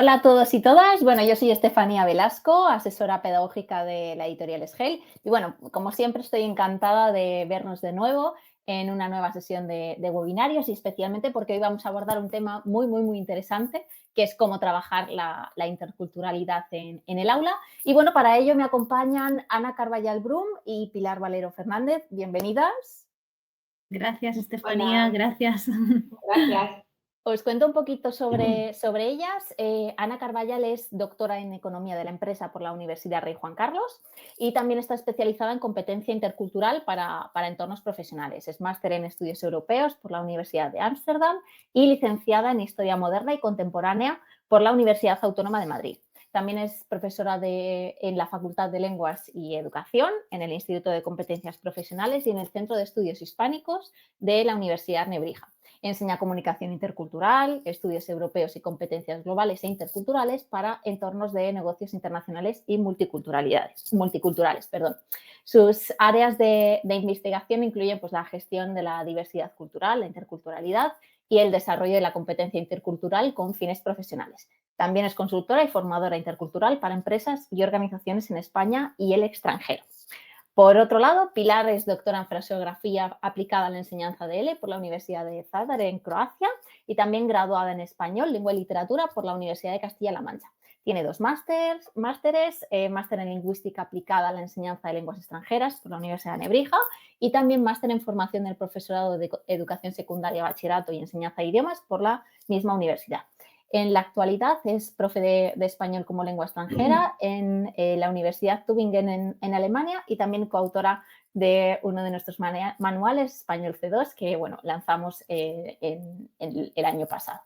Hola a todos y todas. Bueno, yo soy Estefanía Velasco, asesora pedagógica de la editorial SGEL. Y bueno, como siempre estoy encantada de vernos de nuevo en una nueva sesión de webinarios y especialmente porque hoy vamos a abordar un tema muy interesante, que es cómo trabajar la interculturalidad en el aula. Y bueno, para ello me acompañan Ana Carballal Brum y Pilar Valero Fernández. Bienvenidas. Gracias, Estefanía, Hola, gracias. gracias. Os cuento un poquito sobre ellas. Ana Carballal es doctora en Economía de la Empresa por la Universidad Rey Juan Carlos y también está especializada en competencia intercultural para entornos profesionales. Es máster en Estudios Europeos por la Universidad de Ámsterdam y licenciada en Historia Moderna y Contemporánea por la Universidad Autónoma de Madrid. También es profesora en la Facultad de Lenguas y Educación, en el Instituto de Competencias Profesionales y en el Centro de Estudios Hispánicos de la Universidad Nebrija. Enseña comunicación intercultural, estudios europeos y competencias globales e interculturales para entornos de negocios internacionales y multiculturales. Sus áreas de investigación incluyen pues, la gestión de la diversidad cultural, la interculturalidad y el desarrollo de la competencia intercultural con fines profesionales. También es consultora y formadora intercultural para empresas y organizaciones en España y el extranjero. Por otro lado, Pilar es doctora en fraseografía aplicada a la enseñanza de L por la Universidad de Zadar en Croacia y también graduada en español, lengua y literatura por la Universidad de Castilla-La Mancha. Tiene dos másteres, máster en lingüística aplicada a la enseñanza de lenguas extranjeras por la Universidad de Nebrija y también máster en formación del profesorado de educación secundaria, bachillerato y enseñanza de idiomas por la misma universidad. En la actualidad es profe de español como lengua extranjera en la Universidad Tübingen en Alemania y también coautora de uno de nuestros manuales, Español C2, que bueno, lanzamos el año pasado.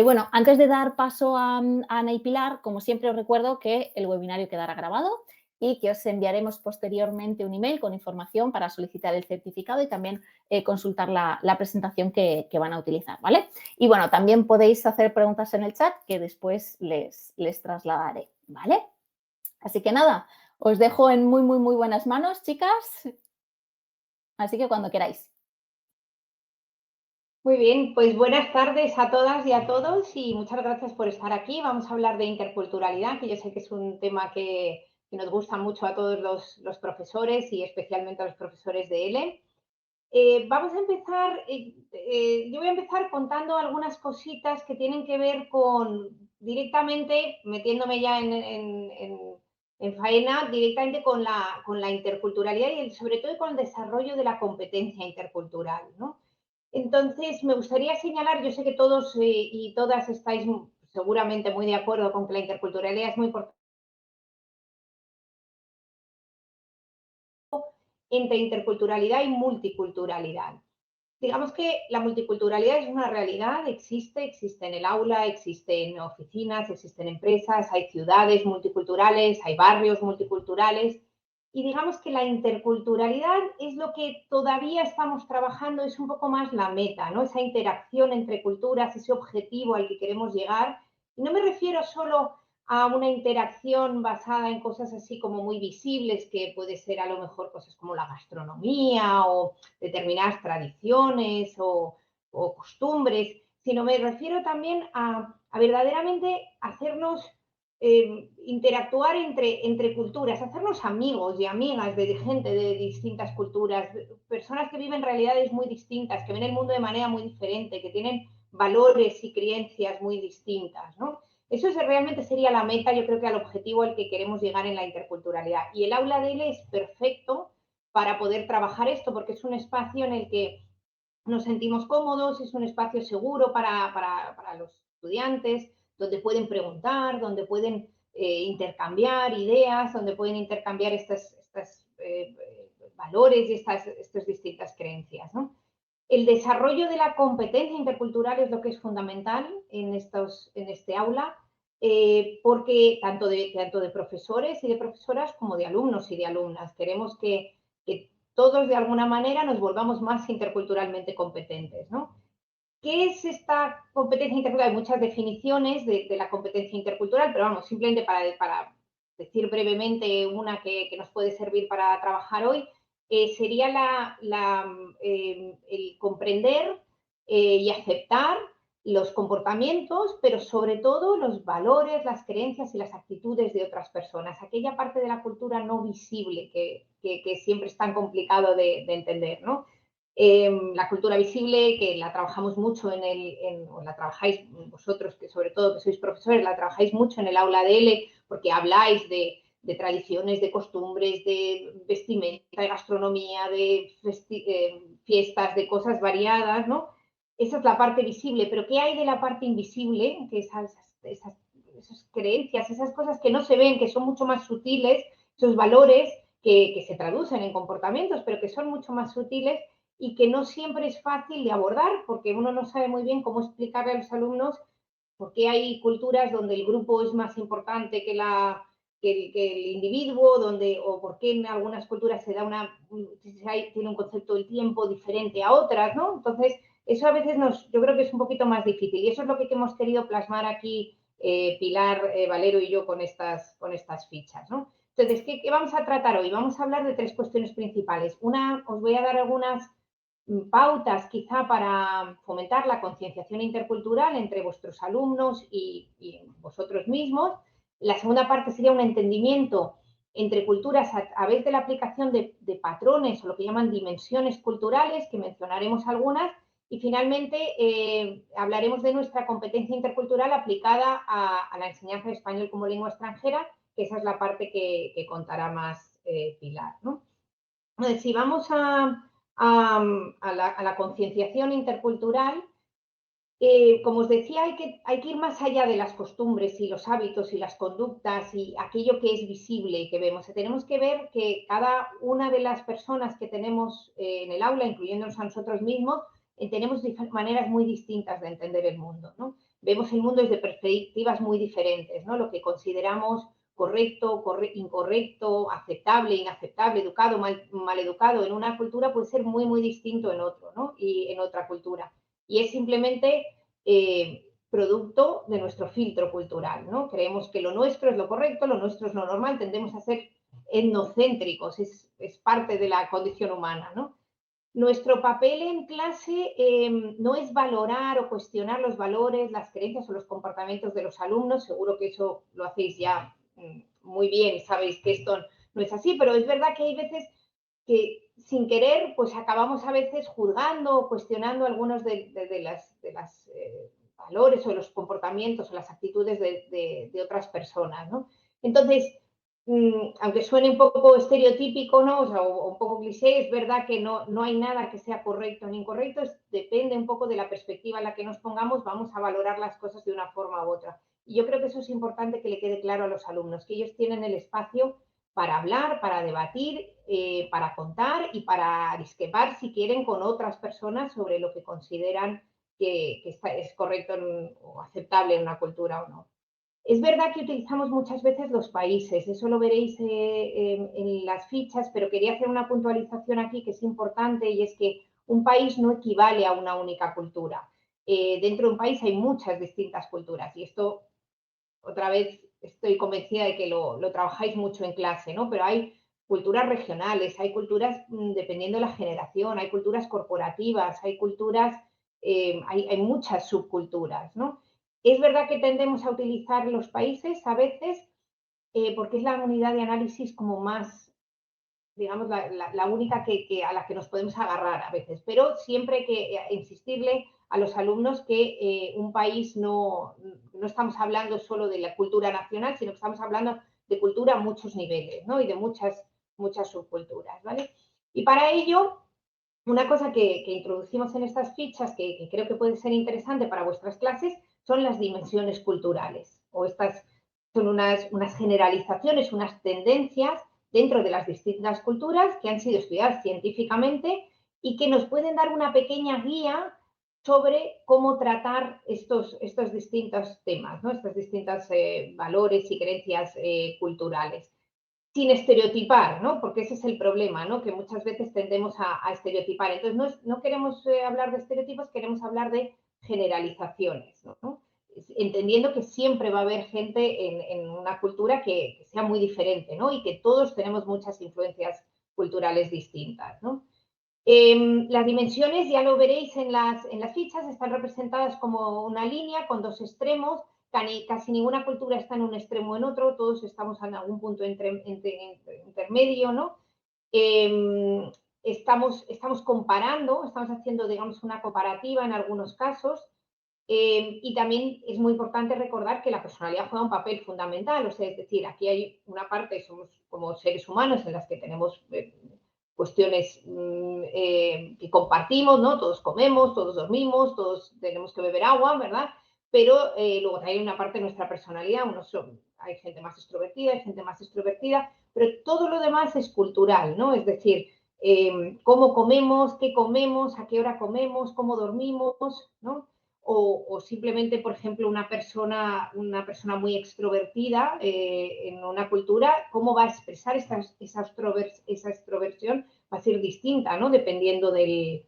Bueno, antes de dar paso a Ana y Pilar, como siempre os recuerdo que el webinario quedará grabado y que os enviaremos posteriormente un email con información para solicitar el certificado y también consultar la presentación que van a utilizar, ¿vale? Y bueno, también podéis hacer preguntas en el chat que después les trasladaré, ¿vale? Así que nada, os dejo en muy buenas manos, chicas. Así que cuando queráis. Muy bien, pues buenas tardes a todas y a todos y muchas gracias por estar aquí. Vamos a hablar de interculturalidad, que yo sé que es un tema que nos gusta mucho a todos los profesores y especialmente a los profesores de L. Vamos a empezar, yo voy a empezar contando algunas cositas que tienen que ver con directamente, metiéndome ya en faena, directamente con la interculturalidad y sobre todo con el desarrollo de la competencia intercultural, ¿no? Entonces, me gustaría señalar, yo sé que todos y todas estáis seguramente muy de acuerdo con que la interculturalidad es muy importante entre interculturalidad y multiculturalidad. Digamos que la multiculturalidad es una realidad, existe en el aula, existe en oficinas, existe en empresas, hay ciudades multiculturales, hay barrios multiculturales y digamos que la interculturalidad es lo que todavía estamos trabajando, es un poco más la meta, ¿no? Esa interacción entre culturas, ese objetivo al que queremos llegar. Y no me refiero solo a una interacción basada en cosas así como muy visibles, que puede ser a lo mejor cosas como la gastronomía o determinadas tradiciones o costumbres, sino me refiero también a verdaderamente hacernos interactuar entre culturas, hacernos amigos y amigas de gente de distintas culturas, personas que viven realidades muy distintas, que ven el mundo de manera muy diferente, que tienen valores y creencias muy distintas, ¿no? Eso realmente sería la meta, yo creo que al objetivo al que queremos llegar en la interculturalidad. Y el aula de él es perfecto para poder trabajar esto, porque es un espacio en el que nos sentimos cómodos, es un espacio seguro para los estudiantes, donde pueden preguntar, donde pueden intercambiar ideas, donde pueden intercambiar estos valores y estas distintas creencias, ¿no? El desarrollo de la competencia intercultural es lo que es fundamental en este aula, porque tanto de profesores y de profesoras como de alumnos y de alumnas. Queremos que todos de alguna manera nos volvamos más interculturalmente competentes, ¿no? ¿Qué es esta competencia intercultural? Hay muchas definiciones de la competencia intercultural, pero vamos, simplemente para decir brevemente una que nos puede servir para trabajar hoy, sería el comprender y aceptar los comportamientos, pero sobre todo los valores, las creencias y las actitudes de otras personas, aquella parte de la cultura no visible que siempre es tan complicado de entender, ¿no? La cultura visible, que la trabajamos mucho o la trabajáis vosotros, que sobre todo que sois profesores, la trabajáis mucho en el aula de L, porque habláis de tradiciones, de costumbres, de vestimenta, de gastronomía, de fiestas, de cosas variadas, ¿no? Esa es la parte visible, pero ¿qué hay de la parte invisible? Que esas creencias, esas cosas que no se ven, que son mucho más sutiles, esos valores que se traducen en comportamientos, pero que son mucho más sutiles y que no siempre es fácil de abordar, porque uno no sabe muy bien cómo explicarle a los alumnos por qué hay culturas donde el grupo es más importante que el individuo, o por qué en algunas culturas tiene un concepto del tiempo diferente a otras, ¿no? Entonces, eso a veces yo creo que es un poquito más difícil, y eso es lo que hemos querido plasmar aquí Pilar, Valero y yo con estas fichas, ¿no? Entonces, ¿qué vamos a tratar hoy? Vamos a hablar de 3 cuestiones principales. Una, os voy a dar algunas pautas quizá para fomentar la concienciación intercultural entre vuestros alumnos y vosotros mismos. La segunda parte sería un entendimiento entre culturas a través de la aplicación de patrones o lo que llaman dimensiones culturales, que mencionaremos algunas. Y finalmente hablaremos de nuestra competencia intercultural aplicada a la enseñanza de español como lengua extranjera, que esa es la parte que contará más Pilar, ¿no? Entonces, si vamos a la concienciación intercultural, como os decía, hay que ir más allá de las costumbres y los hábitos y las conductas y aquello que es visible y que vemos. Tenemos que ver que cada una de las personas que tenemos en el aula, incluyéndonos a nosotros mismos, tenemos maneras muy distintas de entender el mundo, ¿no? Vemos el mundo desde perspectivas muy diferentes, ¿no? Lo que consideramos correcto, incorrecto, aceptable, inaceptable, educado, mal educado en una cultura puede ser muy, muy distinto en otro, ¿no? Y en otra cultura. Y es simplemente producto de nuestro filtro cultural, ¿no? Creemos que lo nuestro es lo correcto, lo nuestro es lo normal, tendemos a ser etnocéntricos, es parte de la condición humana, ¿no? Nuestro papel en clase no es valorar o cuestionar los valores, las creencias o los comportamientos de los alumnos, seguro que eso lo hacéis ya muy bien y sabéis que esto no es así, pero es verdad que hay veces que sin querer, pues acabamos a veces juzgando o cuestionando algunos de las valores o los comportamientos o las actitudes de otras personas, ¿no? Entonces, aunque suene un poco estereotípico, ¿no? O un poco cliché, es verdad que no hay nada que sea correcto ni incorrecto, depende un poco de la perspectiva en la que nos pongamos, vamos a valorar las cosas de una forma u otra. Y yo creo que eso es importante que le quede claro a los alumnos, que ellos tienen el espacio para hablar, para debatir, para contar y para discrepar, si quieren, con otras personas sobre lo que consideran que es correcto o aceptable en una cultura o no. Es verdad que utilizamos muchas veces los países, eso lo veréis en las fichas, pero quería hacer una puntualización aquí que es importante, y es que un país no equivale a una única cultura. Dentro de un país hay muchas distintas culturas, y esto, otra vez, estoy convencida de que lo trabajáis mucho en clase, ¿no? Pero hay culturas regionales, hay culturas dependiendo de la generación, hay culturas corporativas, hay culturas, hay muchas subculturas, ¿no? Es verdad que tendemos a utilizar los países a veces porque es la unidad de análisis como más, digamos, la única a la que nos podemos agarrar a veces, pero siempre hay que insistirle a los alumnos que un país no estamos hablando solo de la cultura nacional, sino que estamos hablando de cultura a muchos niveles, ¿no? Y de muchas subculturas, ¿vale? Y para ello, una cosa que introducimos en estas fichas que creo que puede ser interesante para vuestras clases son las dimensiones culturales, o estas son unas generalizaciones, unas tendencias dentro de las distintas culturas que han sido estudiadas científicamente y que nos pueden dar una pequeña guía sobre cómo tratar estos distintos temas, ¿no? Estos distintos valores y creencias culturales. Sin estereotipar, ¿no? Porque ese es el problema, ¿no? Que muchas veces tendemos a estereotipar. Entonces, no queremos hablar de estereotipos, queremos hablar de generalizaciones, ¿no? Entendiendo que siempre va a haber gente en una cultura que sea muy diferente, ¿no? Y que todos tenemos muchas influencias culturales distintas, ¿no? Las dimensiones, ya lo veréis en las fichas, están representadas como una línea con dos extremos. Casi ninguna cultura está en un extremo o en otro, todos estamos en algún punto intermedio, ¿no? Estamos comparando, estamos haciendo, digamos, una comparativa en algunos casos. Y también es muy importante recordar que la personalidad juega un papel fundamental, o sea, es decir, aquí hay una parte, somos como seres humanos en las que tenemos cuestiones que compartimos, ¿no? Todos comemos, todos dormimos, todos tenemos que beber agua, ¿verdad? Pero luego hay una parte de nuestra personalidad, hay gente más extrovertida, hay gente más extrovertida, pero todo lo demás es cultural, ¿no? Es decir, cómo comemos, qué comemos, a qué hora comemos, cómo dormimos, ¿no? O simplemente, por ejemplo, una persona muy extrovertida en una cultura, cómo va a expresar esa extroversión va a ser distinta, ¿no? Dependiendo de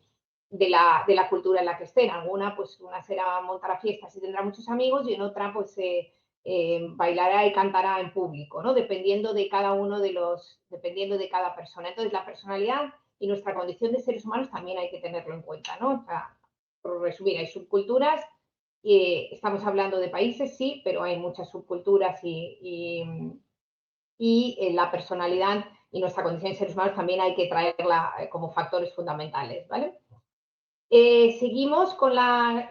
la cultura en la que esté. En alguna, pues una será montar a fiestas y tendrá muchos amigos, y en otra, pues bailará y cantará en público, ¿no? Dependiendo de cada persona. Entonces, la personalidad y nuestra condición de seres humanos también hay que tenerlo en cuenta, ¿no? O sea, por resumir, hay subculturas, estamos hablando de países, sí, pero hay muchas subculturas y la personalidad y nuestra condición de seres humanos también hay que traerla como factores fundamentales, ¿vale? Seguimos con la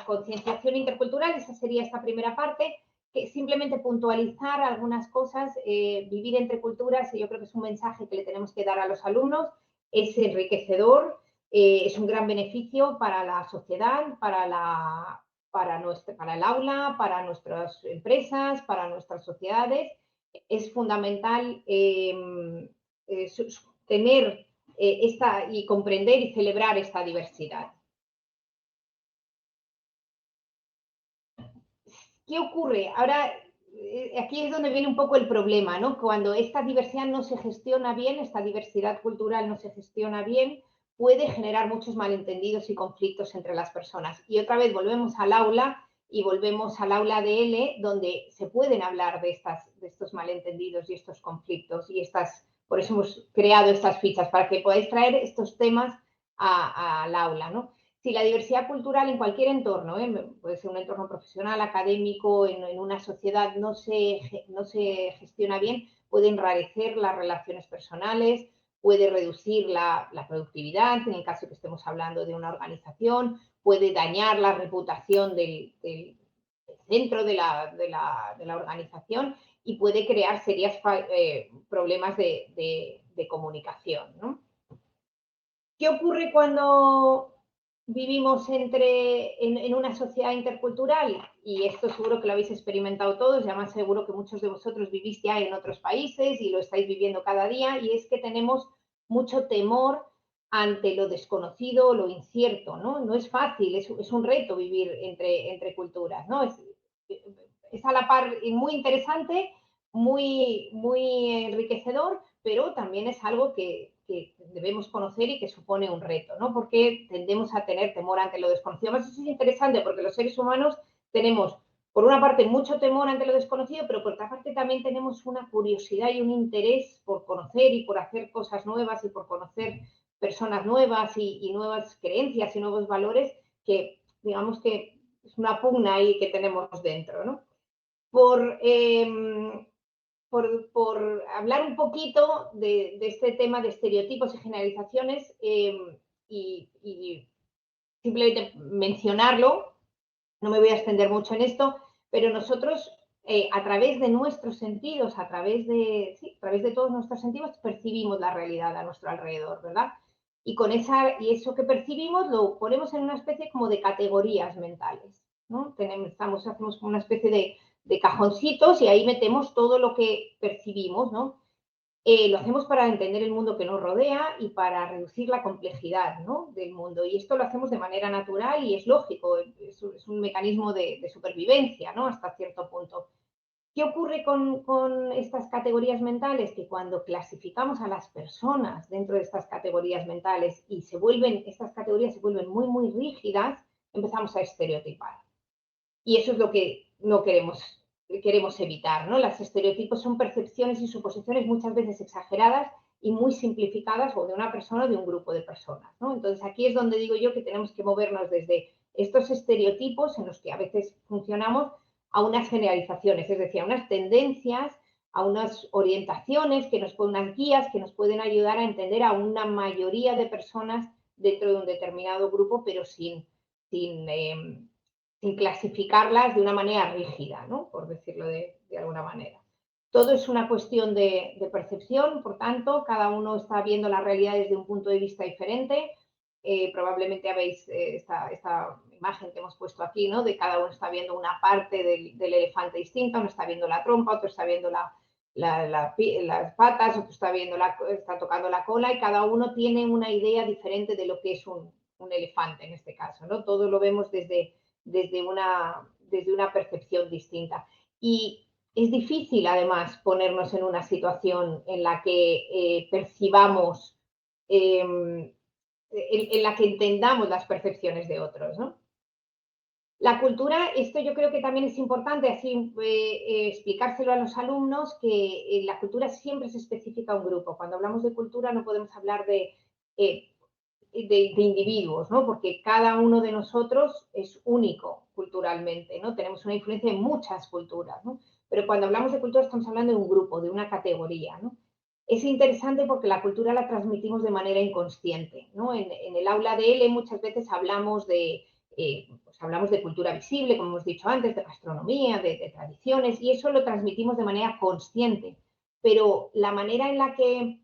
concienciación intercultural, esa sería esta primera parte, que simplemente puntualizar algunas cosas, vivir entre culturas, y yo creo que es un mensaje que le tenemos que dar a los alumnos, es enriquecedor, es un gran beneficio para la sociedad, para el aula, para nuestras empresas, para nuestras sociedades. Es fundamental tener y comprender y celebrar esta diversidad. ¿Qué ocurre? Ahora, aquí es donde viene un poco el problema, ¿no? Cuando esta diversidad no se gestiona bien, esta diversidad cultural no se gestiona bien, puede generar muchos malentendidos y conflictos entre las personas. Y otra vez volvemos al aula y volvemos al aula de L, donde se pueden hablar de estos malentendidos y estos conflictos y por eso hemos creado estas fichas, para que podáis traer estos temas al aula, ¿no? Si la diversidad cultural en cualquier entorno, puede ser un entorno profesional, académico, en una sociedad, no se gestiona bien, puede enrarecer las relaciones personales, puede reducir la productividad, en el caso que estemos hablando de una organización, puede dañar la reputación del centro de la organización y puede crear serios problemas de comunicación, ¿no? ¿Qué ocurre cuando vivimos en una sociedad intercultural? Y esto seguro que lo habéis experimentado todos, y además seguro que muchos de vosotros vivís ya en otros países y lo estáis viviendo cada día, y es que tenemos mucho temor ante lo desconocido, lo incierto, ¿no? No es fácil, es un reto vivir entre culturas, ¿no? Es a la par muy interesante, muy enriquecedor, pero también es algo que debemos conocer y que supone un reto, ¿no? Porque tendemos a tener temor ante lo desconocido. Además, eso es interesante porque los seres humanos tenemos, por una parte, mucho temor ante lo desconocido, pero por otra parte también tenemos una curiosidad y un interés por conocer y por hacer cosas nuevas y por conocer personas nuevas y nuevas creencias y nuevos valores que, digamos que es una pugna ahí que tenemos dentro, ¿no? Por hablar un poquito de este tema de estereotipos y generalizaciones y simplemente mencionarlo, no me voy a extender mucho en esto, pero nosotros a través de nuestros sentidos, a través de todos nuestros sentidos, percibimos la realidad a nuestro alrededor, ¿verdad? Y eso que percibimos lo ponemos en una especie como de categorías mentales, ¿no? Hacemos como una especie de cajoncitos y ahí metemos todo lo que percibimos, ¿no? Lo hacemos para entender el mundo que nos rodea y para reducir la complejidad, ¿no? del mundo. Y esto lo hacemos de manera natural y es lógico, es un mecanismo de supervivencia, ¿no? Hasta cierto punto. ¿Qué ocurre con estas categorías mentales? Que cuando clasificamos a las personas dentro de estas categorías mentales y estas categorías se vuelven muy, muy rígidas, empezamos a estereotipar. Y eso es lo que no queremos evitar, ¿no? Los estereotipos son percepciones y suposiciones muchas veces exageradas y muy simplificadas o de una persona o de un grupo de personas, ¿no? Entonces, aquí es donde digo yo que tenemos que movernos desde estos estereotipos en los que a veces funcionamos a unas generalizaciones, es decir, a unas tendencias, a unas orientaciones, unas guías que nos pueden ayudar a entender a una mayoría de personas dentro de un determinado grupo, pero sin clasificarlas de una manera rígida, ¿no? Por decirlo de alguna manera. Todo es una cuestión de percepción, por tanto, cada uno está viendo la realidad desde un punto de vista diferente. Probablemente habéis esta imagen que hemos puesto aquí, ¿no? De cada uno está viendo una parte del elefante distinta, uno está viendo la trompa, otro está viendo las patas, otro está tocando la cola, y cada uno tiene una idea diferente de lo que es un elefante en este caso, ¿no? Todo lo vemos desde una percepción distinta. Y es difícil, además, ponernos en una situación en la que percibamos, en la que entendamos las percepciones de otros, ¿no? La cultura, esto yo creo que también es importante así explicárselo a los alumnos, que la cultura siempre se especifica a un grupo. Cuando hablamos de cultura no podemos hablar de individuos, ¿no? Porque cada uno de nosotros es único culturalmente, ¿no? Tenemos una influencia en muchas culturas, ¿no? Pero cuando hablamos de cultura estamos hablando de un grupo, de una categoría, ¿no? Es interesante porque la cultura la transmitimos de manera inconsciente, ¿no? En el aula de L muchas veces hablamos de cultura visible, como hemos dicho antes, de gastronomía, de tradiciones, y eso lo transmitimos de manera consciente. Pero la manera en la que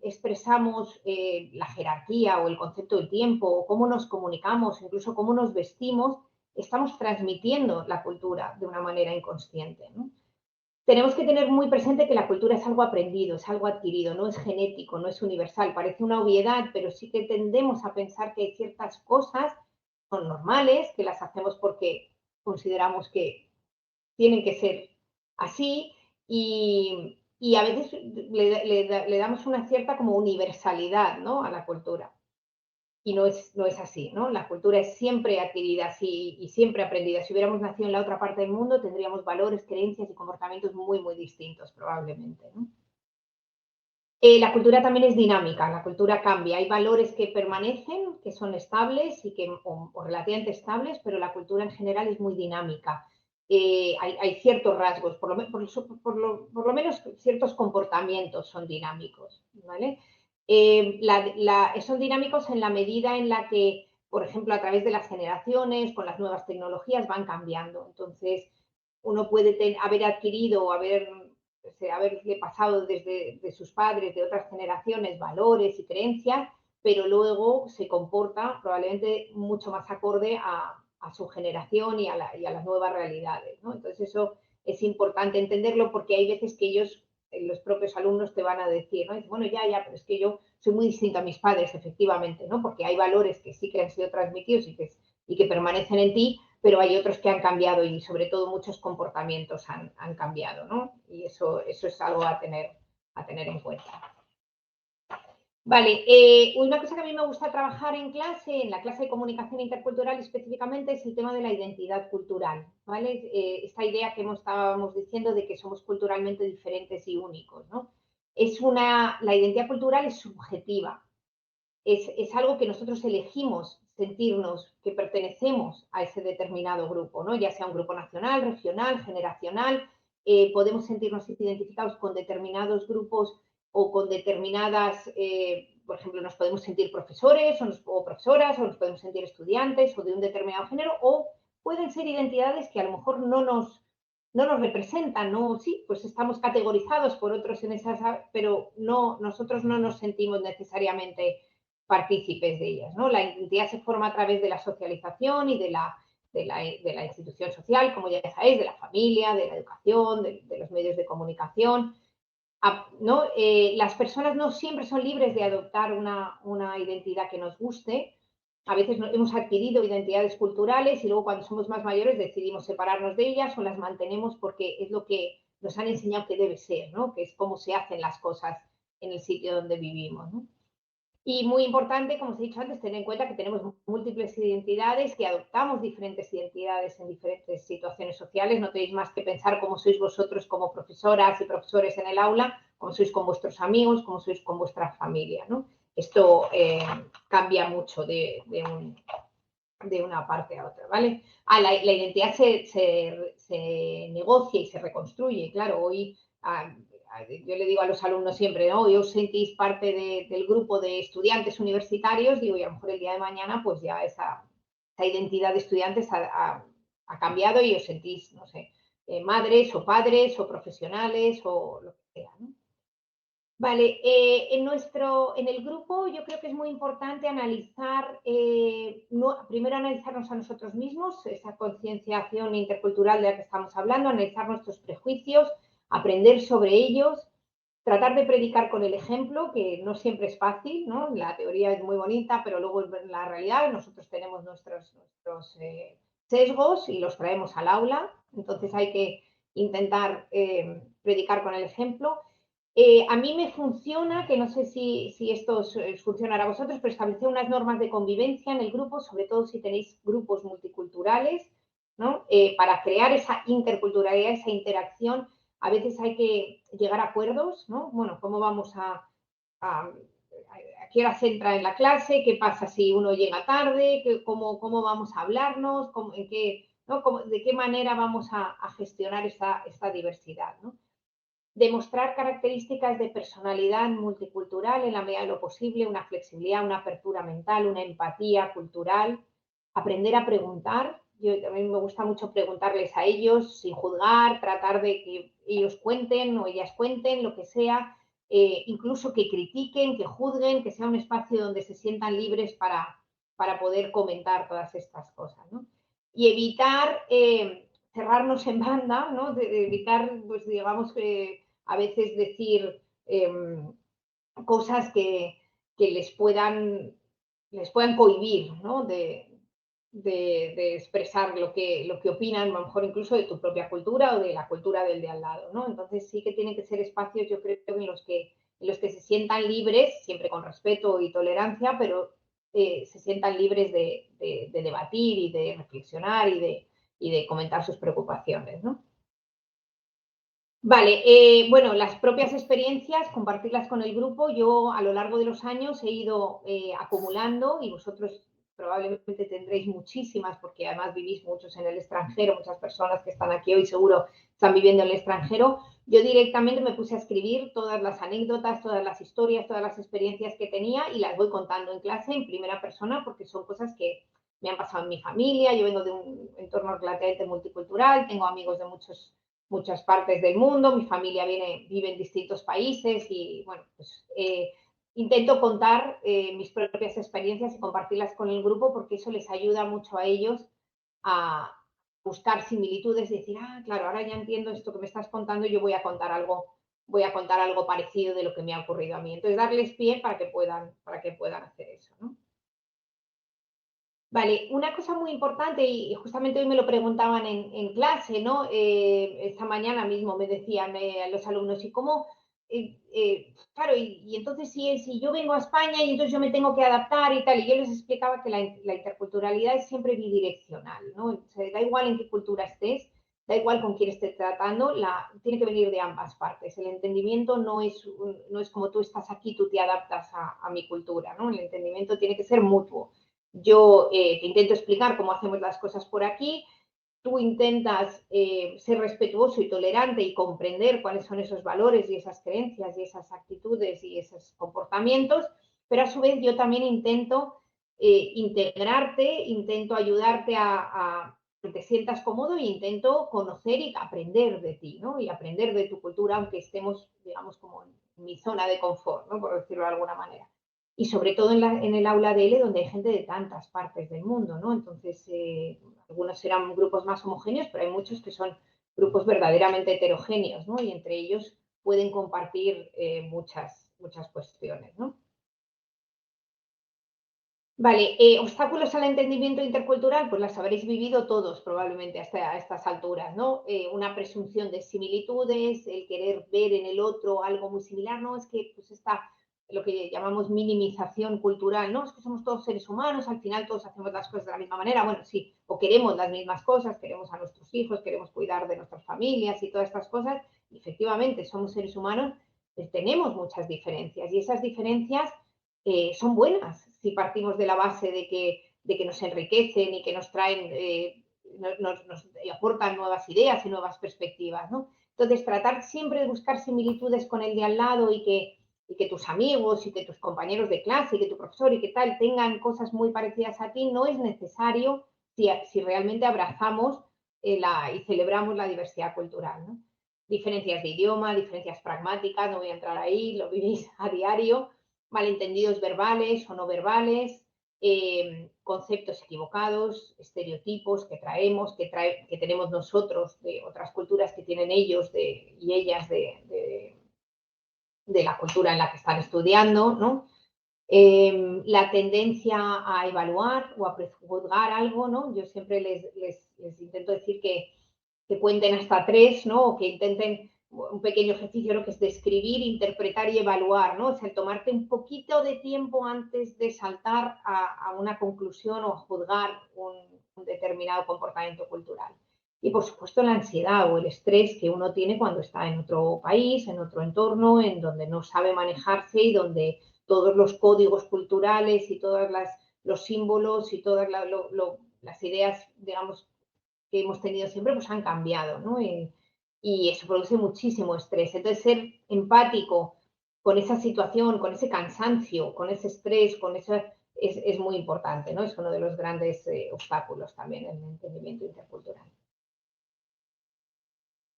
expresamos la jerarquía o el concepto del tiempo, o cómo nos comunicamos, incluso cómo nos vestimos, estamos transmitiendo la cultura de una manera inconsciente, ¿no? Tenemos que tener muy presente que la cultura es algo aprendido, es algo adquirido, no es genético, no es universal. Parece una obviedad, pero sí que tendemos a pensar que ciertas cosas son normales, que las hacemos porque consideramos que tienen que ser así, y a veces le damos una cierta como universalidad, ¿no? A la cultura. Y no es así, ¿no? La cultura es siempre adquirida así y siempre aprendida. Si hubiéramos nacido en la otra parte del mundo, tendríamos valores, creencias y comportamientos muy, muy distintos, probablemente, ¿no? La cultura también es dinámica, la cultura cambia. Hay valores que permanecen, que son estables o relativamente estables, pero la cultura en general es muy dinámica. Hay ciertos rasgos, por lo menos ciertos comportamientos son dinámicos, ¿vale? Son dinámicos en la medida en la que, por ejemplo, a través de las generaciones, con las nuevas tecnologías, van cambiando. Entonces, uno puede haber adquirido o haberle pasado de sus padres, de otras generaciones, valores y creencias, pero luego se comporta probablemente mucho más acorde a su generación y a las nuevas realidades, ¿no? Entonces eso es importante entenderlo, porque hay veces que ellos, los propios alumnos, te van a decir, ¿no? Bueno, ya, pero es que yo soy muy distinta a mis padres, efectivamente, ¿no? Porque hay valores que sí que han sido transmitidos y que permanecen en ti, pero hay otros que han cambiado, y sobre todo muchos comportamientos han cambiado, ¿no? Y eso es algo a tener en cuenta. Vale, una cosa que a mí me gusta trabajar en la clase de comunicación intercultural específicamente, es el tema de la identidad cultural, ¿vale? Esta idea que estábamos diciendo de que somos culturalmente diferentes y únicos, ¿no? La identidad cultural es subjetiva, es algo que nosotros elegimos sentirnos que pertenecemos a ese determinado grupo, ¿no? Ya sea un grupo nacional, regional, generacional. Podemos sentirnos identificados con determinados grupos o con determinadas, por ejemplo, nos podemos sentir profesores o profesoras, o nos podemos sentir estudiantes o de un determinado género, o pueden ser identidades que a lo mejor no nos representan, ¿no? Sí, pues estamos categorizados por otros en esas, pero nosotros no nos sentimos necesariamente partícipes de ellas, ¿no? La identidad se forma a través de la socialización y de la institución social, como ya sabéis, de la familia, de la educación, de los medios de comunicación, ¿no? Las personas no siempre son libres de adoptar una identidad que nos guste. A veces hemos adquirido identidades culturales y luego, cuando somos más mayores, decidimos separarnos de ellas o las mantenemos porque es lo que nos han enseñado que debe ser, ¿no? Que es cómo se hacen las cosas en el sitio donde vivimos, ¿no? Y muy importante, como os he dicho antes, tener en cuenta que tenemos múltiples identidades, que adoptamos diferentes identidades en diferentes situaciones sociales. No tenéis más que pensar cómo sois vosotros como profesoras y profesores en el aula, cómo sois con vuestros amigos, cómo sois con vuestra familia, ¿no? Esto cambia mucho de una parte a otra, ¿vale? La identidad se negocia y se reconstruye. Claro, hoy yo le digo a los alumnos siempre, ¿no? Hoy os sentís parte del grupo de estudiantes universitarios, digo, y a lo mejor el día de mañana, pues ya esa identidad de estudiantes ha cambiado y os sentís, no sé, madres o padres o profesionales o lo que sea, ¿no? Vale, en el grupo yo creo que es muy importante analizar, primero analizarnos a nosotros mismos, esa concienciación intercultural de la que estamos hablando, analizar nuestros prejuicios, aprender sobre ellos, tratar de predicar con el ejemplo, que no siempre es fácil, ¿no? La teoría es muy bonita, pero luego en la realidad nosotros tenemos nuestros sesgos y los traemos al aula, entonces hay que intentar predicar con el ejemplo. A mí me funciona, que no sé si esto os funcionará a vosotros, pero establecer unas normas de convivencia en el grupo, sobre todo si tenéis grupos multiculturales, ¿no? Para crear esa interculturalidad, esa interacción, a veces hay que llegar a acuerdos, ¿no? Bueno, ¿cómo vamos a qué hora se entra en la clase? ¿Qué pasa si uno llega tarde? ¿Cómo vamos a hablarnos? ¿De qué manera vamos a gestionar esta diversidad, ¿no? Demostrar características de personalidad multicultural en la medida de lo posible, una flexibilidad, una apertura mental, una empatía cultural, aprender a preguntar. Yo también me gusta mucho preguntarles a ellos sin juzgar, tratar de que ellos cuenten o ellas cuenten lo que sea, incluso que critiquen, que juzguen, que sea un espacio donde se sientan libres para poder comentar todas estas cosas, ¿no? Y evitar cerrarnos en banda, ¿no? De evitar, pues digamos, a veces decir cosas que les puedan cohibir, ¿no? De expresar lo que opinan, a lo mejor incluso de tu propia cultura o de la cultura del de al lado, ¿no? Entonces sí que tienen que ser espacios, yo creo, en los que se sientan libres, siempre con respeto y tolerancia, pero se sientan libres de debatir y de reflexionar y de comentar sus preocupaciones, ¿no? Vale, bueno, las propias experiencias, compartirlas con el grupo. Yo a lo largo de los años he ido acumulando y vosotros probablemente tendréis muchísimas porque además vivís muchos en el extranjero, muchas personas que están aquí hoy seguro están viviendo en el extranjero. Yo directamente me puse a escribir todas las anécdotas, todas las historias, todas las experiencias que tenía y las voy contando en clase en primera persona porque son cosas que me han pasado en mi familia. Yo vengo de un entorno relativamente multicultural, tengo amigos de muchas partes del mundo, mi familia vive en distintos países y, bueno, pues intento contar mis propias experiencias y compartirlas con el grupo porque eso les ayuda mucho a ellos a buscar similitudes y decir, claro, ahora ya entiendo esto que me estás contando, yo voy a contar algo parecido de lo que me ha ocurrido a mí. Entonces, darles pie para que puedan hacer eso, ¿no? Vale, una cosa muy importante, y justamente hoy me lo preguntaban en clase, ¿no? Esta mañana mismo me decían los alumnos, ¿y cómo? Claro, y entonces si yo vengo a España y entonces yo me tengo que adaptar y tal, y yo les explicaba que la interculturalidad es siempre bidireccional, ¿no? O sea, da igual en qué cultura estés, da igual con quién estés tratando, tiene que venir de ambas partes. El entendimiento no es como tú estás aquí, tú te adaptas a mi cultura, ¿no? El entendimiento tiene que ser mutuo. Yo te intento explicar cómo hacemos las cosas por aquí, tú intentas ser respetuoso y tolerante y comprender cuáles son esos valores y esas creencias y esas actitudes y esos comportamientos, pero a su vez yo también intento integrarte, intento ayudarte a que te sientas cómodo e intento conocer y aprender de ti, ¿no? Y aprender de tu cultura, aunque estemos, digamos, como en mi zona de confort, ¿no? Por decirlo de alguna manera. Y sobre todo en el aula de L, donde hay gente de tantas partes del mundo, ¿no? Entonces, algunos serán grupos más homogéneos, pero hay muchos que son grupos verdaderamente heterogéneos, ¿no? Y entre ellos pueden compartir muchas cuestiones, ¿no? Vale, obstáculos al entendimiento intercultural, pues las habréis vivido todos probablemente hasta a estas alturas, ¿no? Una presunción de similitudes, el querer ver en el otro algo muy similar, ¿no? Es que pues lo que llamamos minimización cultural, ¿no? Es que somos todos seres humanos, al final todos hacemos las cosas de la misma manera, bueno, sí, o queremos las mismas cosas, queremos a nuestros hijos, queremos cuidar de nuestras familias y todas estas cosas, y efectivamente somos seres humanos, pues tenemos muchas diferencias, y esas diferencias son buenas si partimos de la base de que nos enriquecen y que nos traen, nos aportan nuevas ideas y nuevas perspectivas, ¿no? Entonces, tratar siempre de buscar similitudes con el de al lado y que tus amigos y que tus compañeros de clase y que tu profesor y que tal tengan cosas muy parecidas a ti, no es necesario si realmente abrazamos y celebramos la diversidad cultural, ¿no? Diferencias de idioma, diferencias pragmáticas, no voy a entrar ahí, lo vivís a diario, malentendidos verbales o no verbales, conceptos equivocados, estereotipos que traemos, que tenemos nosotros de otras culturas que tienen ellos y ellas de la cultura en la que están estudiando, ¿no? La tendencia a evaluar o a prejuzgar algo, ¿no? Yo siempre les intento decir que cuenten hasta 3, ¿no? O que intenten un pequeño ejercicio, ¿no? Que es describir, interpretar y evaluar, ¿no? O sea, el tomarte un poquito de tiempo antes de saltar a una conclusión o a juzgar un determinado comportamiento cultural. Y, por supuesto, la ansiedad o el estrés que uno tiene cuando está en otro país, en otro entorno, en donde no sabe manejarse y donde todos los códigos culturales y todos los símbolos y todas las ideas, digamos, que hemos tenido siempre, pues han cambiado, ¿no? Y eso produce muchísimo estrés. Entonces, ser empático con esa situación, con ese cansancio, con ese estrés, es muy importante, ¿no? Es uno de los grandes obstáculos también en el entendimiento intercultural.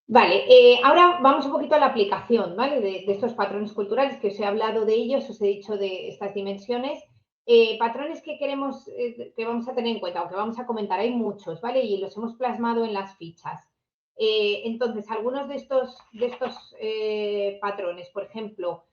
Vale, ahora vamos un poquito a la aplicación, ¿vale? De estos patrones culturales, que os he hablado de ellos, os he dicho de estas dimensiones. Patrones que queremos, que vamos a tener en cuenta o que vamos a comentar, hay muchos, ¿vale? Y los hemos plasmado en las fichas. Entonces, algunos de estos patrones, por ejemplo,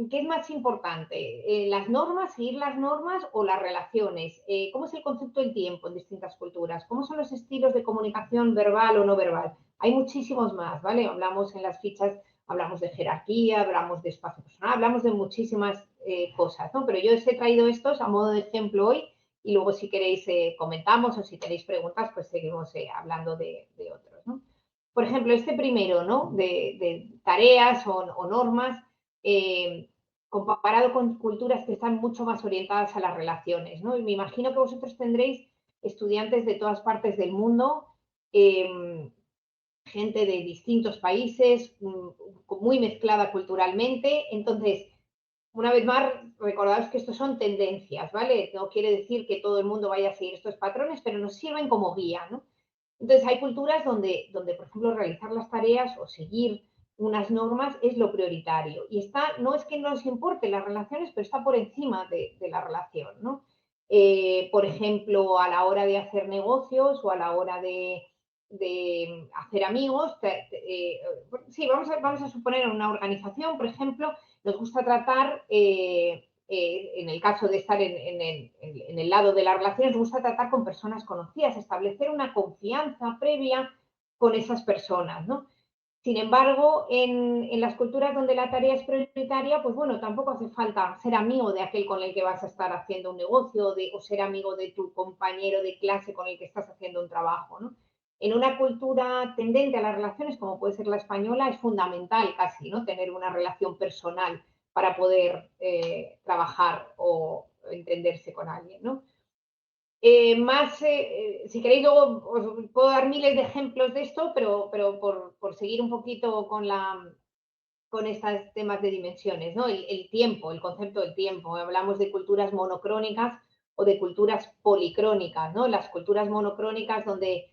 ¿qué es más importante? ¿Las normas, seguir las normas o las relaciones? ¿Cómo es el concepto del tiempo en distintas culturas? ¿Cómo son los estilos de comunicación verbal o no verbal? Hay muchísimos más, ¿vale? Hablamos en las fichas, hablamos de jerarquía, hablamos de espacio personal, hablamos de muchísimas cosas, ¿no? Pero yo os he traído estos a modo de ejemplo hoy y luego si queréis comentamos o si tenéis preguntas, pues seguimos hablando de otros, ¿no? Por ejemplo, este primero, ¿no? De tareas o normas, comparado con culturas que están mucho más orientadas a las relaciones, ¿no? Y me imagino que vosotros tendréis estudiantes de todas partes del mundo, gente de distintos países, muy mezclada culturalmente. Entonces, una vez más, recordaos que estos son tendencias, ¿vale? No quiere decir que todo el mundo vaya a seguir estos patrones, pero nos sirven como guía, ¿no? Entonces, hay culturas donde, por ejemplo, realizar las tareas o seguir unas normas es lo prioritario. Y no es que no nos importen las relaciones, pero está por encima de la relación, ¿no? Por ejemplo, a la hora de hacer negocios o a la hora de hacer amigos, sí, vamos a suponer en una organización, por ejemplo, nos gusta tratar, en el caso de estar en el lado de las relaciones, nos gusta tratar con personas conocidas, establecer una confianza previa con esas personas, ¿no? Sin embargo, en las culturas donde la tarea es prioritaria, pues bueno, tampoco hace falta ser amigo de aquel con el que vas a estar haciendo un negocio o ser amigo de tu compañero de clase con el que estás haciendo un trabajo, ¿no? En una cultura tendente a las relaciones, como puede ser la española, es fundamental casi, ¿no? Tener una relación personal para poder trabajar o entenderse con alguien, ¿no? Si queréis luego os puedo dar miles de ejemplos de esto, pero por seguir un poquito con estos temas de dimensiones, ¿no? El tiempo, el concepto del tiempo. Hablamos de culturas monocrónicas o de culturas policrónicas, ¿no? Las culturas monocrónicas donde,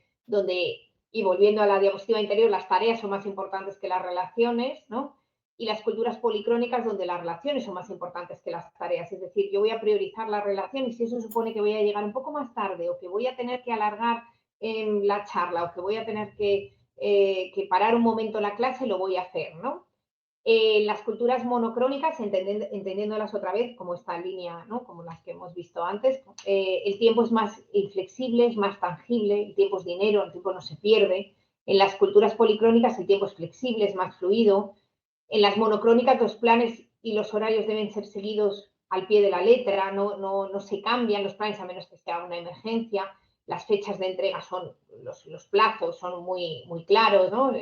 y volviendo a la diapositiva anterior, las tareas son más importantes que las relaciones, ¿no? Y las culturas policrónicas donde las relaciones son más importantes que las tareas. Es decir, yo voy a priorizar la relación y si eso supone que voy a llegar un poco más tarde o que voy a tener que alargar la charla o que voy a tener que parar un momento la clase, lo voy a hacer, ¿no? Las culturas monocrónicas, entendiéndolas otra vez como esta línea, ¿no? Como las que hemos visto antes, el tiempo es más inflexible, es más tangible, el tiempo es dinero, el tiempo no se pierde. En las culturas policrónicas el tiempo es flexible, es más fluido. En las monocrónicas los planes y los horarios deben ser seguidos al pie de la letra, no se cambian los planes a menos que sea una emergencia. Las fechas de entrega son, los plazos son muy claros, ¿no?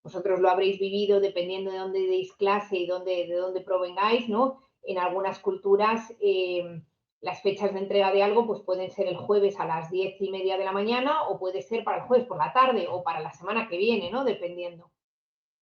Vosotros lo habréis vivido dependiendo de dónde deis clase y de dónde provengáis, ¿no? En algunas culturas las fechas de entrega de algo pues pueden ser el jueves a las 10:30 de la mañana o puede ser para el jueves por la tarde o para la semana que viene, ¿no? Dependiendo.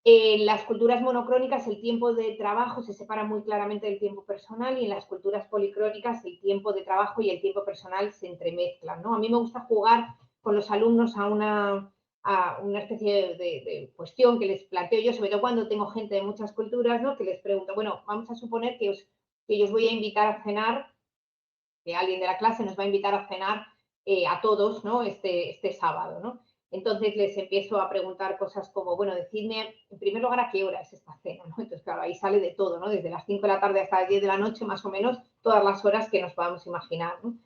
En las culturas monocrónicas el tiempo de trabajo se separa muy claramente del tiempo personal y en las culturas policrónicas el tiempo de trabajo y el tiempo personal se entremezclan, ¿no? A mí me gusta jugar con los alumnos a una especie de cuestión que les planteo yo, sobre todo cuando tengo gente de muchas culturas, ¿no? Que les pregunto, bueno, vamos a suponer que yo os voy a invitar a cenar, que alguien de la clase nos va a invitar a cenar a todos, ¿no? Este sábado, ¿no? Entonces les empiezo a preguntar cosas como, bueno, decidme en primer lugar a qué hora es esta cena, ¿no? Entonces, claro, ahí sale de todo, ¿no? Desde las 5 de la tarde hasta las 10 de la noche, más o menos, todas las horas que nos podamos imaginar, ¿no?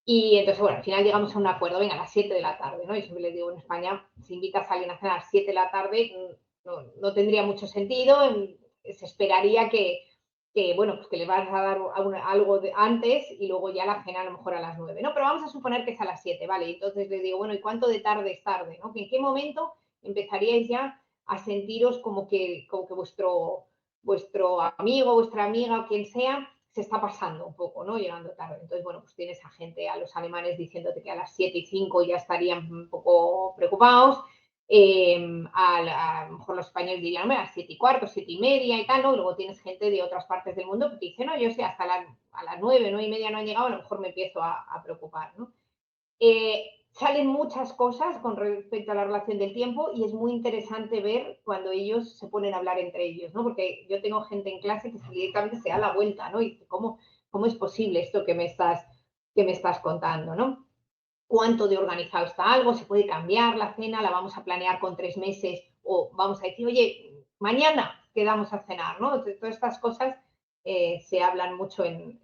Y entonces, bueno, al final llegamos a un acuerdo, venga, a las 7 de la tarde, ¿no? Y siempre les digo, en España, si invitas a alguien a cenar a las 7 de la tarde, no tendría mucho sentido, se esperaría bueno, pues que le vas a dar algo antes y luego ya la cena a lo mejor a las 9, ¿no? Pero vamos a suponer que es a las 7, ¿vale? Y entonces les digo, bueno, ¿y cuánto de tarde es tarde, ¿no? ¿En qué momento empezaríais ya a sentiros como que vuestro amigo, vuestra amiga o quien sea se está pasando un poco, ¿no? Llegando tarde. Entonces, bueno, pues tienes a gente, a los alemanes diciéndote que a las 7:05 ya estarían un poco preocupados. A lo mejor los españoles dirían, a las 7:15, 7:30 y tal, ¿no? Luego tienes gente de otras partes del mundo que te dice, no, yo sé, hasta a las 9, 9:30 no han llegado, a lo mejor me empiezo a preocupar, ¿no? Salen muchas cosas con respecto a la relación del tiempo y es muy interesante ver cuando ellos se ponen a hablar entre ellos, ¿no? Porque yo tengo gente en clase que directamente se da la vuelta, ¿no? Y dice, ¿cómo es posible esto que me estás contando, ¿no? ¿Cuánto de organizado está algo? ¿Se puede cambiar la cena? ¿La vamos a planear con 3 meses? O vamos a decir, oye, mañana quedamos a cenar, ¿no? Entonces, todas estas cosas se hablan mucho en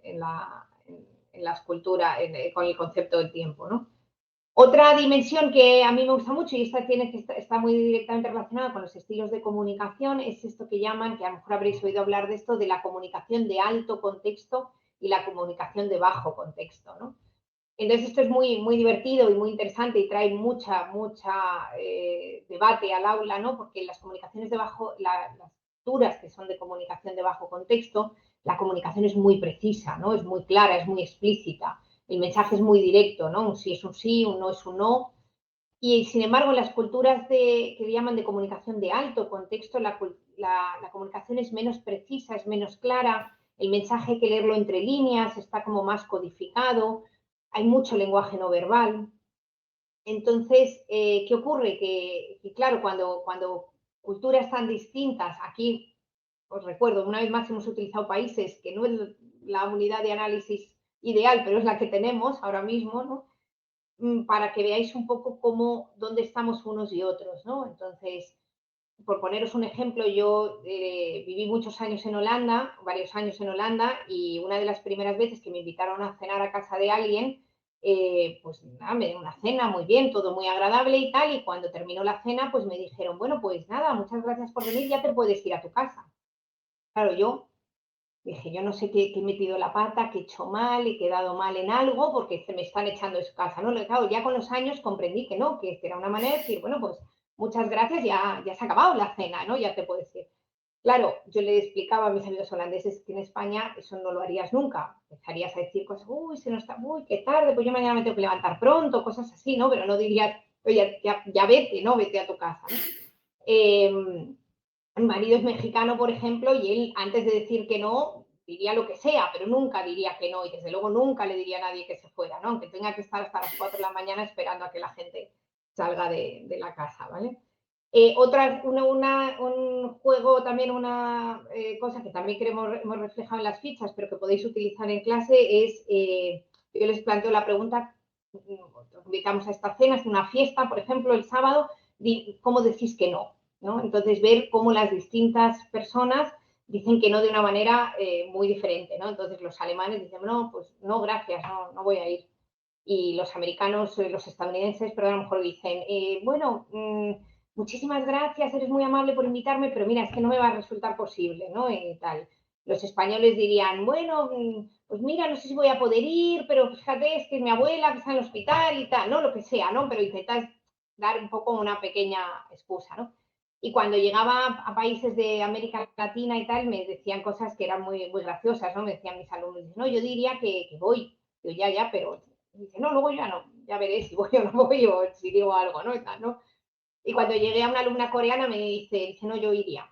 las culturas, con el concepto del tiempo, ¿no? Otra dimensión que a mí me gusta mucho y esta está muy directamente relacionada con los estilos de comunicación es esto que llaman, que a lo mejor habréis oído hablar de esto, de la comunicación de alto contexto y la comunicación de bajo contexto, ¿no? Entonces esto es muy divertido y muy interesante y trae mucha debate al aula, ¿no? Porque las comunicaciones las estructuras que son de comunicación de bajo contexto, la comunicación es muy precisa, ¿no? Es muy clara, es muy explícita. El mensaje es muy directo, ¿no? Un sí es un sí, un no es un no. Y sin embargo, en las culturas que llaman de comunicación de alto contexto, la comunicación es menos precisa, es menos clara, el mensaje hay que leerlo entre líneas, está como más codificado, hay mucho lenguaje no verbal. Entonces, ¿qué ocurre? Que claro, cuando culturas tan distintas, aquí os recuerdo, una vez más hemos utilizado países que no es la unidad de análisis ideal, pero es la que tenemos ahora mismo, ¿no? Para que veáis un poco dónde estamos unos y otros, ¿no? Entonces, por poneros un ejemplo, yo viví muchos años en Holanda, varios años en Holanda, y una de las primeras veces que me invitaron a cenar a casa de alguien, pues nada, me dieron una cena muy bien, todo muy agradable y tal, y cuando terminó la cena, pues me dijeron, bueno, pues nada, muchas gracias por venir, ya te puedes ir a tu casa. Claro, yo dije, yo no sé qué he metido la pata, qué he hecho mal, he quedado mal en algo, porque se me están echando de su casa, ¿no? Claro, ya con los años comprendí que no, que era una manera de decir, bueno, pues muchas gracias, ya se ha acabado la cena, ¿no? Ya te puedes ir. Claro, yo le explicaba a mis amigos holandeses que en España eso no lo harías nunca. Empezarías a decir cosas, uy, se nos está, uy, qué tarde, pues yo mañana me tengo que levantar pronto, cosas así, ¿no? Pero no dirías, oye, ya vete, ¿no? Vete a tu casa, ¿no? Mi marido es mexicano, por ejemplo, y él antes de decir que no, diría lo que sea, pero nunca diría que no, y desde luego nunca le diría a nadie que se fuera, ¿no? Aunque tenga que estar hasta las 4 de la mañana esperando a que la gente salga de la casa, ¿vale? Un juego, también una cosa que también hemos reflejado en las fichas, pero que podéis utilizar en clase, es, yo les planteo la pregunta, invitamos a esta cena, es una fiesta, por ejemplo, el sábado, ¿cómo decís que no? ¿No? Entonces, ver cómo las distintas personas dicen que no de una manera muy diferente, ¿no? Entonces, los alemanes dicen, no, pues no, gracias, no voy a ir. Y los americanos, los estadounidenses, pero a lo mejor dicen, bueno, muchísimas gracias, eres muy amable por invitarme, pero mira, es que no me va a resultar posible, ¿no? Y tal. Los españoles dirían, bueno, pues mira, no sé si voy a poder ir, pero fíjate, es que mi abuela que está en el hospital y tal, ¿no? Lo que sea, ¿no? Pero intentas dar un poco una pequeña excusa, ¿no? Y cuando llegaba a países de América Latina y tal, me decían cosas que eran muy, muy graciosas, ¿no? Me decían mis alumnos, no, yo diría que voy. Yo, ya, pero dice, no, luego ya no, ya veré si voy o no voy o si digo algo, ¿no? Y tal, ¿no? Y cuando llegué a una alumna coreana me dice, no, yo iría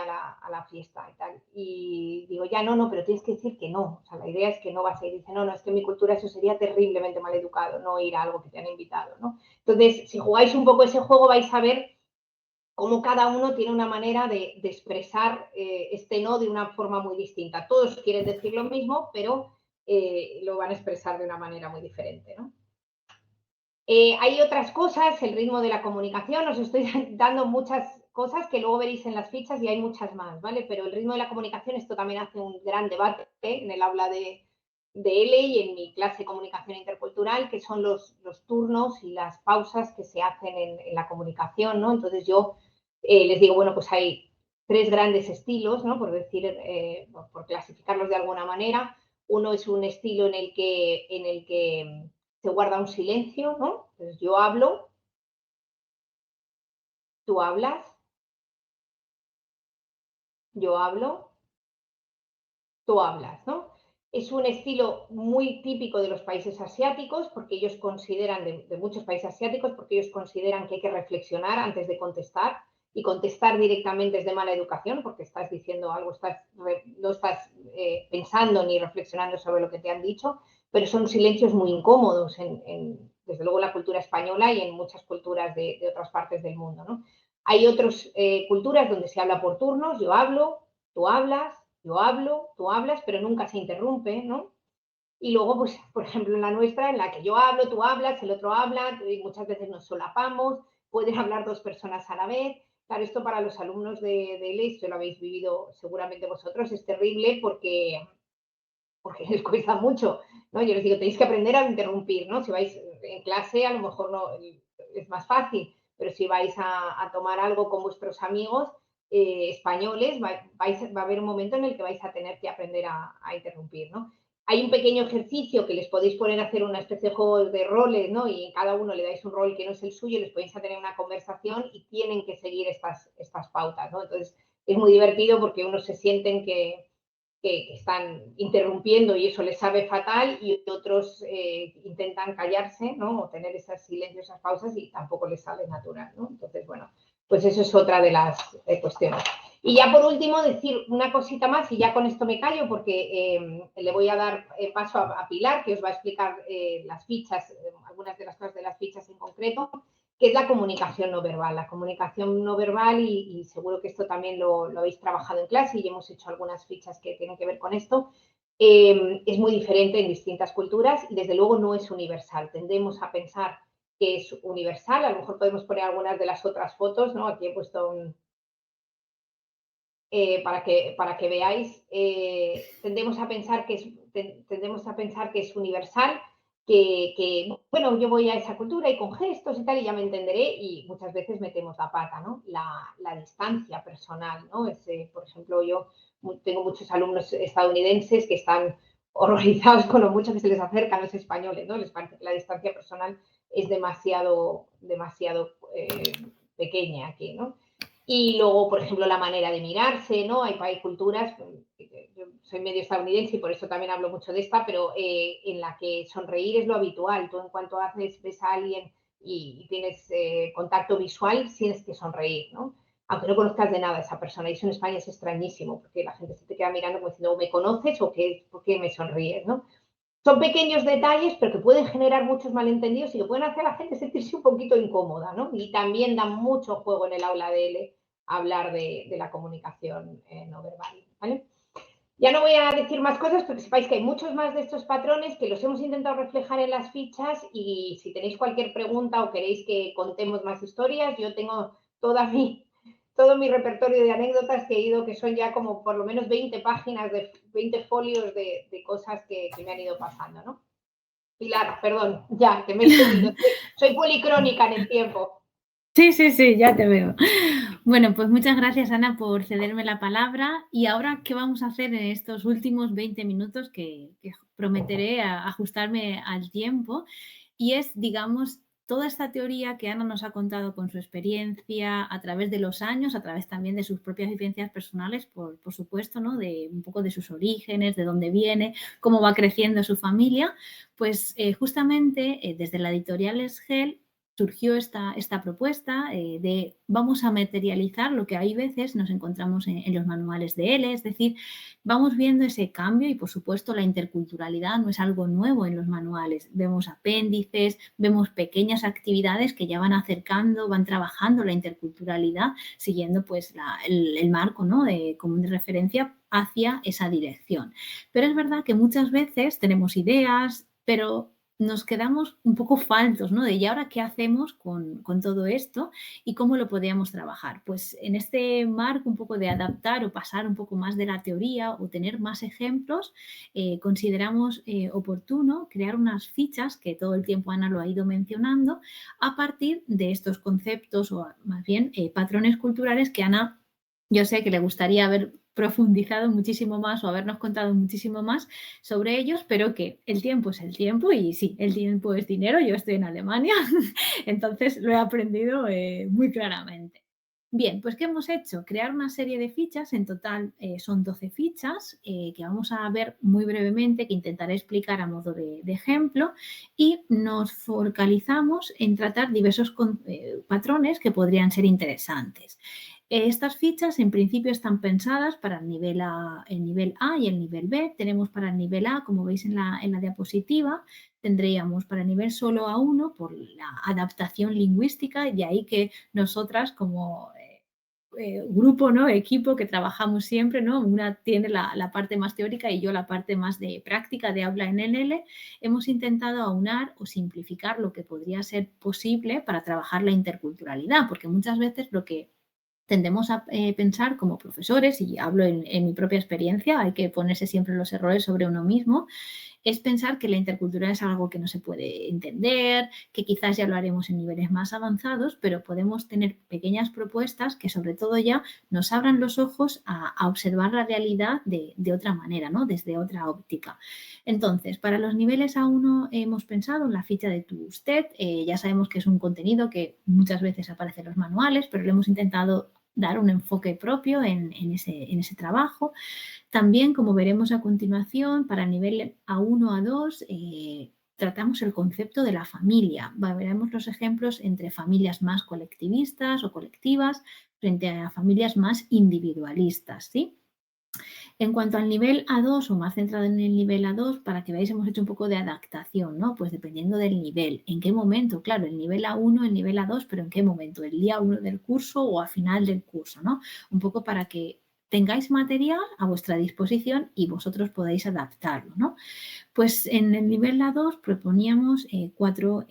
a la fiesta y tal. Y digo, ya no, pero tienes que decir que no. O sea, la idea es que no vas a ir. Dice, no, es que en mi cultura eso sería terriblemente mal educado, no ir a algo que te han invitado, ¿no? Entonces, si jugáis un poco ese juego, vais a ver cómo cada uno tiene una manera de expresar este no de una forma muy distinta. Todos quieren decir lo mismo, pero lo van a expresar de una manera muy diferente, ¿no? Hay otras cosas, el ritmo de la comunicación, os estoy dando muchas cosas que luego veréis en las fichas y hay muchas más, ¿vale? Pero el ritmo de la comunicación, esto también hace un gran debate en el aula de L y en mi clase de comunicación intercultural, que son los turnos y las pausas que se hacen en la comunicación, ¿no? Entonces yo les digo, bueno, pues hay 3 grandes estilos, ¿no? Por decir, por clasificarlos de alguna manera. Uno es un estilo en el que se guarda un silencio, ¿no? Entonces yo hablo, tú hablas, yo hablo, tú hablas, ¿no? Es un estilo muy típico de los países asiáticos porque ellos consideran, de muchos países asiáticos, porque ellos consideran que hay que reflexionar antes de contestar y contestar directamente es de mala educación porque estás diciendo algo, no estás pensando ni reflexionando sobre lo que te han dicho, pero son silencios muy incómodos desde luego en la cultura española y en muchas culturas de otras partes del mundo, ¿no? Hay otras culturas donde se habla por turnos, yo hablo, tú hablas, yo hablo, tú hablas, pero nunca se interrumpe, ¿no? Y luego, pues, por ejemplo, en la nuestra, en la que yo hablo, tú hablas, el otro habla, y muchas veces nos solapamos, pueden hablar 2 personas a la vez. Claro, esto para los alumnos de esto lo habéis vivido seguramente vosotros, es terrible porque les cuesta mucho, ¿no? Yo les digo, tenéis que aprender a interrumpir, ¿no? Si vais en clase, a lo mejor no es más fácil, pero si vais a tomar algo con vuestros amigos españoles, va a haber un momento en el que vais a tener que aprender a interrumpir, ¿no? Hay un pequeño ejercicio que les podéis poner a hacer una especie de juego de roles, ¿no? Y cada uno le dais un rol que no es el suyo, les podéis a tener una conversación y tienen que seguir estas pautas, ¿no? Entonces, es muy divertido porque unos se sienten que están interrumpiendo y eso les sabe fatal y otros intentan callarse, ¿no? O tener esos silencios, esas pausas y tampoco les sale natural, ¿no? Entonces, bueno, pues eso es otra de las cuestiones. Y ya por último decir una cosita más y ya con esto me callo porque le voy a dar paso a Pilar que os va a explicar las fichas, algunas de las cosas de las fichas en concreto, que es la comunicación no verbal. La comunicación no verbal, y seguro que esto también lo habéis trabajado en clase y hemos hecho algunas fichas que tienen que ver con esto, es muy diferente en distintas culturas y desde luego no es universal. Tendemos a pensar que es universal, a lo mejor podemos poner algunas de las otras fotos, ¿no? Aquí he puesto para que veáis, tendemos a pensar que es universal, bueno, yo voy a esa cultura y con gestos y tal, y ya me entenderé, y muchas veces metemos la pata, ¿no? La distancia personal, ¿no? Por ejemplo, yo tengo muchos alumnos estadounidenses que están horrorizados con lo mucho que se les acercan los españoles, ¿no? Les parece que la distancia personal es demasiado pequeña aquí, ¿no? Y luego, por ejemplo, la manera de mirarse, ¿no? Hay culturas, yo soy medio estadounidense y por eso también hablo mucho de esta, pero en la que sonreír es lo habitual. Tú en cuanto ves a alguien y tienes contacto visual, tienes que sonreír, ¿no? Aunque no conozcas de nada a esa persona. Y eso en España es extrañísimo, porque la gente se te queda mirando como diciendo, ¿me conoces o por qué me sonríes, ¿no? Son pequeños detalles, pero que pueden generar muchos malentendidos y que pueden hacer a la gente sentirse un poquito incómoda, ¿no? Y también da mucho juego en el aula de L hablar de la comunicación no verbal, ¿vale? Ya no voy a decir más cosas porque sepáis que hay muchos más de estos patrones que los hemos intentado reflejar en las fichas y si tenéis cualquier pregunta o queréis que contemos más historias, yo tengo todo mi repertorio de anécdotas que he ido, que son ya como por lo menos 20 páginas, 20 folios de cosas que me han ido pasando, ¿no? Pilar, perdón, ya, que me he extendido. Soy policrónica en el tiempo. Sí, ya te veo. Bueno, pues muchas gracias, Ana, por cederme la palabra. Y ahora, ¿qué vamos a hacer en estos últimos 20 minutos que prometeré ajustarme al tiempo? Y es, digamos, toda esta teoría que Ana nos ha contado con su experiencia a través de los años, a través también de sus propias vivencias personales, por supuesto, ¿no? De un poco de sus orígenes, de dónde viene, cómo va creciendo su familia. Pues justamente desde la editorial Esgel surgió esta propuesta de vamos a materializar lo que hay veces nos encontramos en los manuales de L, es decir, vamos viendo ese cambio y por supuesto la interculturalidad no es algo nuevo en los manuales. Vemos apéndices, vemos pequeñas actividades que ya van acercando, van trabajando la interculturalidad siguiendo pues el marco, ¿no? común de referencia hacia esa dirección. Pero es verdad que muchas veces tenemos ideas, pero nos quedamos un poco faltos, ¿no? De ¿y ahora qué hacemos con todo esto y cómo lo podríamos trabajar? Pues en este marco un poco de adaptar o pasar un poco más de la teoría o tener más ejemplos, consideramos oportuno crear unas fichas, que todo el tiempo Ana lo ha ido mencionando, a partir de estos conceptos o más bien patrones culturales que Ana, yo sé que le gustaría haber profundizado muchísimo más o habernos contado muchísimo más sobre ellos, pero que el tiempo es el tiempo y sí, el tiempo es dinero. Yo estoy en Alemania, entonces lo he aprendido muy claramente. Bien, pues ¿qué hemos hecho? Crear una serie de fichas, en total son 12 fichas que vamos a ver muy brevemente, que intentaré explicar a modo de ejemplo, y nos focalizamos en tratar diversos patrones que podrían ser interesantes. Estas fichas en principio están pensadas para el nivel A y el nivel B. Tenemos para el nivel A, como veis en la diapositiva, tendríamos para el nivel solo A1 por la adaptación lingüística, y de ahí que nosotras como grupo, ¿no? Equipo que trabajamos siempre, ¿no? Una tiene la parte más teórica y yo la parte más de práctica de aula en NL. Hemos intentado aunar o simplificar lo que podría ser posible para trabajar la interculturalidad, porque muchas veces lo que tendemos a pensar como profesores, y hablo en mi propia experiencia, hay que ponerse siempre los errores sobre uno mismo, es pensar que la interculturalidad es algo que no se puede entender, que quizás ya lo haremos en niveles más avanzados, pero podemos tener pequeñas propuestas que sobre todo ya nos abran los ojos a observar la realidad de otra manera, ¿no? Desde otra óptica. Entonces, para los niveles A1 hemos pensado en la ficha de To Usted. Ya sabemos que es un contenido que muchas veces aparece en los manuales, pero le hemos intentado dar un enfoque propio en ese trabajo. También, como veremos a continuación, para el nivel A1, A2, tratamos el concepto de la familia. Veremos los ejemplos entre familias más colectivistas o colectivas frente a familias más individualistas, ¿sí? En cuanto al nivel A2 o más centrado en el nivel A2, para que veáis, hemos hecho un poco de adaptación, ¿no? Pues dependiendo del nivel, en qué momento, claro, el nivel A1, el nivel A2, pero en qué momento, el día 1 del curso o al final del curso, ¿no? Un poco para que tengáis material a vuestra disposición y vosotros podáis adaptarlo, ¿no? Pues en el nivel A2 proponíamos 4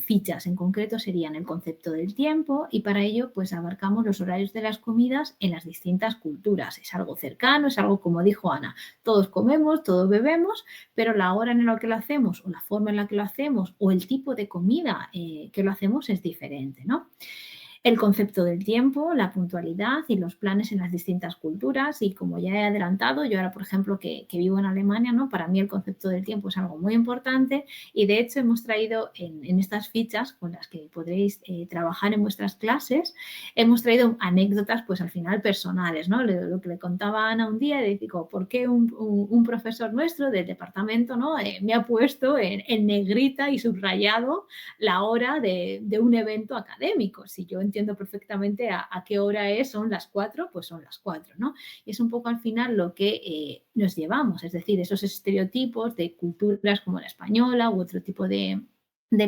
fichas. En concreto serían el concepto del tiempo, y para ello pues abarcamos los horarios de las comidas en las distintas culturas. Es algo cercano, es algo como dijo Ana, todos comemos, todos bebemos, pero la hora en la que lo hacemos o la forma en la que lo hacemos o el tipo de comida que lo hacemos es diferente, ¿no? El concepto del tiempo, la puntualidad y los planes en las distintas culturas. Y como ya he adelantado, yo ahora, por ejemplo, que vivo en Alemania, ¿no? Para mí el concepto del tiempo es algo muy importante, y de hecho hemos traído en estas fichas con las que podréis trabajar en vuestras clases, hemos traído anécdotas pues al final personales, ¿no? Lo que le contaba a Ana un día, de digo, ¿por qué un profesor nuestro del departamento, ¿no? Me ha puesto en negrita y subrayado la hora de un evento académico? Si yo entiendo perfectamente a qué hora son las 4, pues son las 4, ¿no? Y es un poco al final lo que nos llevamos, es decir, esos estereotipos de culturas como la española u otro tipo de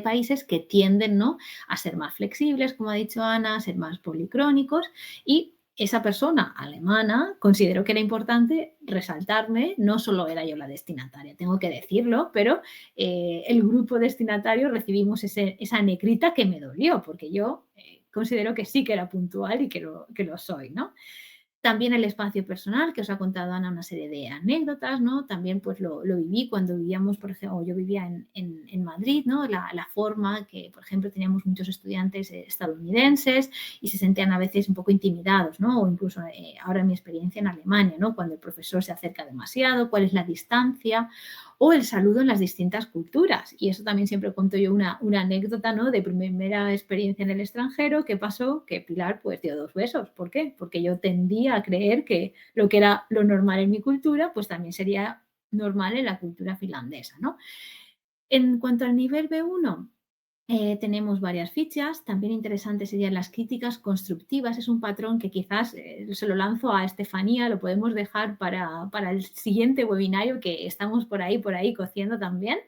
países que tienden, ¿no? A ser más flexibles, como ha dicho Ana, a ser más policrónicos, y esa persona alemana consideró que era importante resaltarme, no solo era yo la destinataria, tengo que decirlo, pero el grupo destinatario recibimos esa negrita que me dolió, porque yo considero que sí que era puntual y que lo soy, ¿no? También el espacio personal, que os ha contado Ana una serie de anécdotas, ¿no? También pues lo viví cuando vivíamos, por ejemplo, yo vivía en Madrid, ¿no? La forma que, por ejemplo, teníamos muchos estudiantes estadounidenses y se sentían a veces un poco intimidados, ¿no? O incluso ahora en mi experiencia en Alemania, ¿no? Cuando el profesor se acerca demasiado, cuál es la distancia, o el saludo en las distintas culturas. Y eso también siempre cuento yo una anécdota, ¿no? De primera experiencia en el extranjero, que pasó que Pilar pues dio 2 besos. ¿Por qué? Porque yo tendía a creer que lo que era lo normal en mi cultura, pues también sería normal en la cultura finlandesa, ¿no? En cuanto al nivel B1, tenemos varias fichas. También interesante serían las críticas constructivas. Es un patrón que quizás se lo lanzo a Estefanía, lo podemos dejar para el siguiente webinario, que estamos por ahí cociendo también.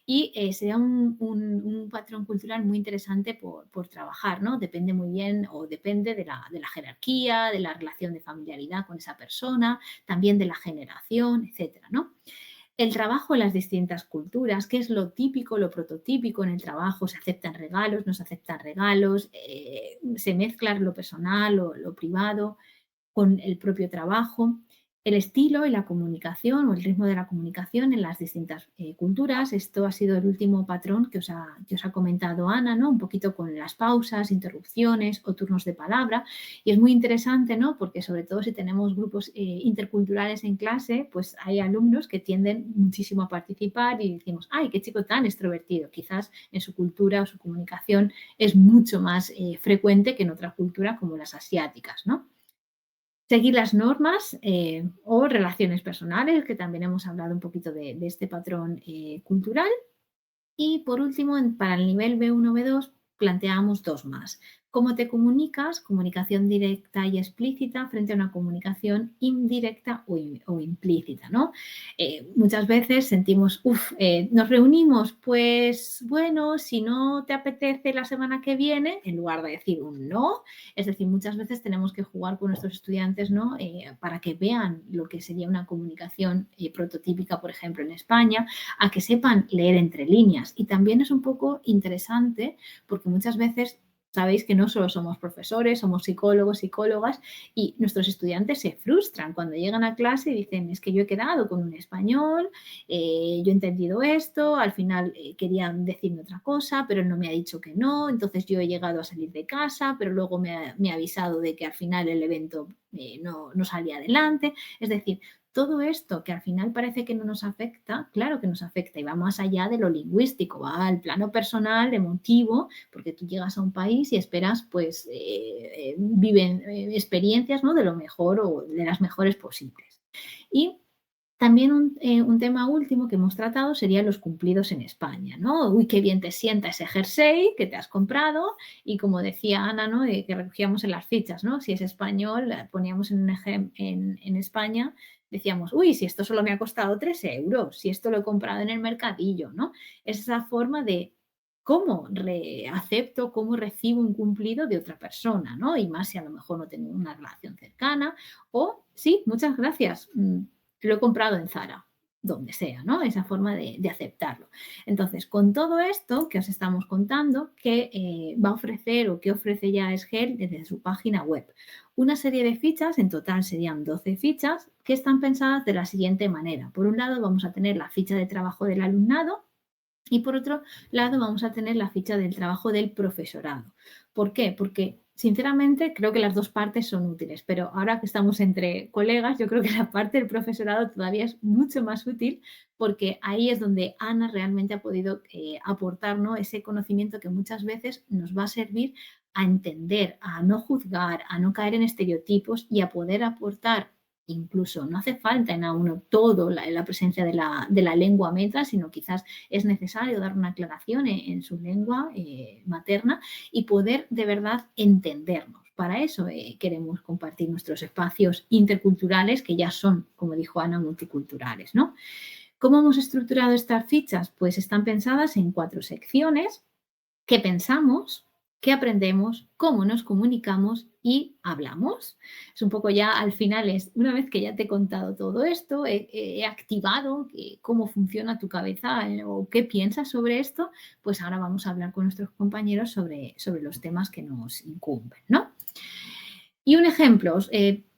Y sería un patrón cultural muy interesante por trabajar, ¿no? Depende muy bien o depende de la jerarquía, de la relación de familiaridad con esa persona, también de la generación, etcétera, ¿no? El trabajo en las distintas culturas, qué es lo típico, lo prototípico en el trabajo, se aceptan regalos, no se aceptan regalos, se mezcla lo personal o lo privado con el propio trabajo, el estilo y la comunicación o el ritmo de la comunicación en las distintas culturas. Esto ha sido el último patrón que os ha comentado Ana, ¿no? Un poquito con las pausas, interrupciones o turnos de palabra. Y es muy interesante, ¿no? Porque sobre todo si tenemos grupos interculturales en clase, pues hay alumnos que tienden muchísimo a participar y decimos, ¡ay, qué chico tan extrovertido! Quizás en su cultura o su comunicación es mucho más frecuente que en otra cultura como las asiáticas, ¿no? Seguir las normas o relaciones personales, que también hemos hablado un poquito de este patrón cultural. Y por último, para el nivel B1, B2, planteamos 2 más. ¿Cómo te comunicas? Comunicación directa y explícita frente a una comunicación indirecta o implícita, ¿no? Muchas veces sentimos, nos reunimos, pues bueno, si no te apetece la semana que viene, en lugar de decir un no, es decir, muchas veces tenemos que jugar con nuestros estudiantes, ¿no? Para que vean lo que sería una comunicación prototípica, por ejemplo, en España, a que sepan leer entre líneas. Y también es un poco interesante porque muchas veces sabéis que no solo somos profesores, somos psicólogos, psicólogas, y nuestros estudiantes se frustran cuando llegan a clase y dicen, es que yo he quedado con un español, yo he entendido esto, al final querían decirme otra cosa, pero él no me ha dicho que no, entonces yo he llegado a salir de casa, pero luego me ha avisado de que al final el evento no salía adelante. Es decir, todo esto que al final parece que no nos afecta, claro que nos afecta y va más allá de lo lingüístico, va al plano personal, emotivo, porque tú llegas a un país y esperas, pues, viven experiencias, ¿no? De lo mejor o de las mejores posibles. Y también un tema último que hemos tratado serían los cumplidos en España, ¿no? Uy, qué bien te sienta ese jersey que te has comprado y como decía Ana, ¿no? Que recogíamos en las fichas, ¿no? Si es español, poníamos en España, decíamos, uy, si esto solo me ha costado 3 euros, si esto lo he comprado en el mercadillo, ¿no? Es esa forma de cómo acepto, cómo recibo un cumplido de otra persona, ¿no? Y más si a lo mejor no tengo una relación cercana o, sí, muchas gracias, lo he comprado en Zara, donde sea, ¿no? Esa forma de aceptarlo. Entonces, con todo esto que os estamos contando, ¿qué va a ofrecer o qué ofrece ya SGEL desde su página web? Una serie de fichas, en total serían 12 fichas, que están pensadas de la siguiente manera. Por un lado, vamos a tener la ficha de trabajo del alumnado, y por otro lado, vamos a tener la ficha del trabajo del profesorado. ¿Por qué? Porque, sinceramente, creo que las 2 partes son útiles, pero ahora que estamos entre colegas, yo creo que la parte del profesorado todavía es mucho más útil porque ahí es donde Ana realmente ha podido aportar, ¿no? Ese conocimiento que muchas veces nos va a servir a entender, a no juzgar, a no caer en estereotipos y a poder aportar. Incluso no hace falta en A1 todo la presencia de la lengua metra, sino quizás es necesario dar una aclaración en su lengua materna y poder de verdad entendernos. Para eso queremos compartir nuestros espacios interculturales que ya son, como dijo Ana, multiculturales, ¿no? ¿Cómo hemos estructurado estas fichas? Pues están pensadas en 4 secciones: qué pensamos, qué aprendemos, cómo nos comunicamos y hablamos. Es un poco ya al final, es una vez que ya te he contado todo esto, he activado cómo funciona tu cabeza o qué piensas sobre esto, pues ahora vamos a hablar con nuestros compañeros sobre los temas que nos incumben, ¿no? Y un ejemplo,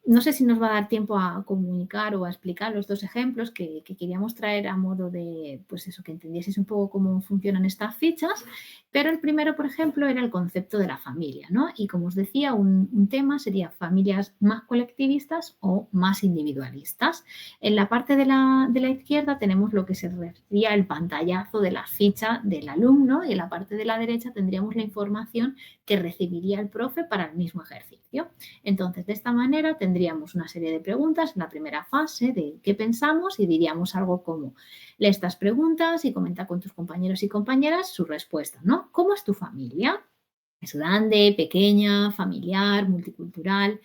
No sé si nos va a dar tiempo a comunicar o a explicar los dos ejemplos que queríamos traer a modo de, pues eso, que entendieseis un poco cómo funcionan estas fichas, pero el primero, por ejemplo, era el concepto de la familia, ¿no? Y como os decía, un tema sería familias más colectivistas o más individualistas. En la parte de la izquierda tenemos lo que sería el pantallazo de la ficha del alumno y en la parte de la derecha tendríamos la información que recibiría el profe para el mismo ejercicio. Entonces, de esta manera tendríamos una serie de preguntas en la primera fase de qué pensamos y diríamos algo como lee estas preguntas y comenta con tus compañeros y compañeras su respuesta, ¿no? ¿Cómo es tu familia? ¿Es grande, pequeña, familiar, multicultural?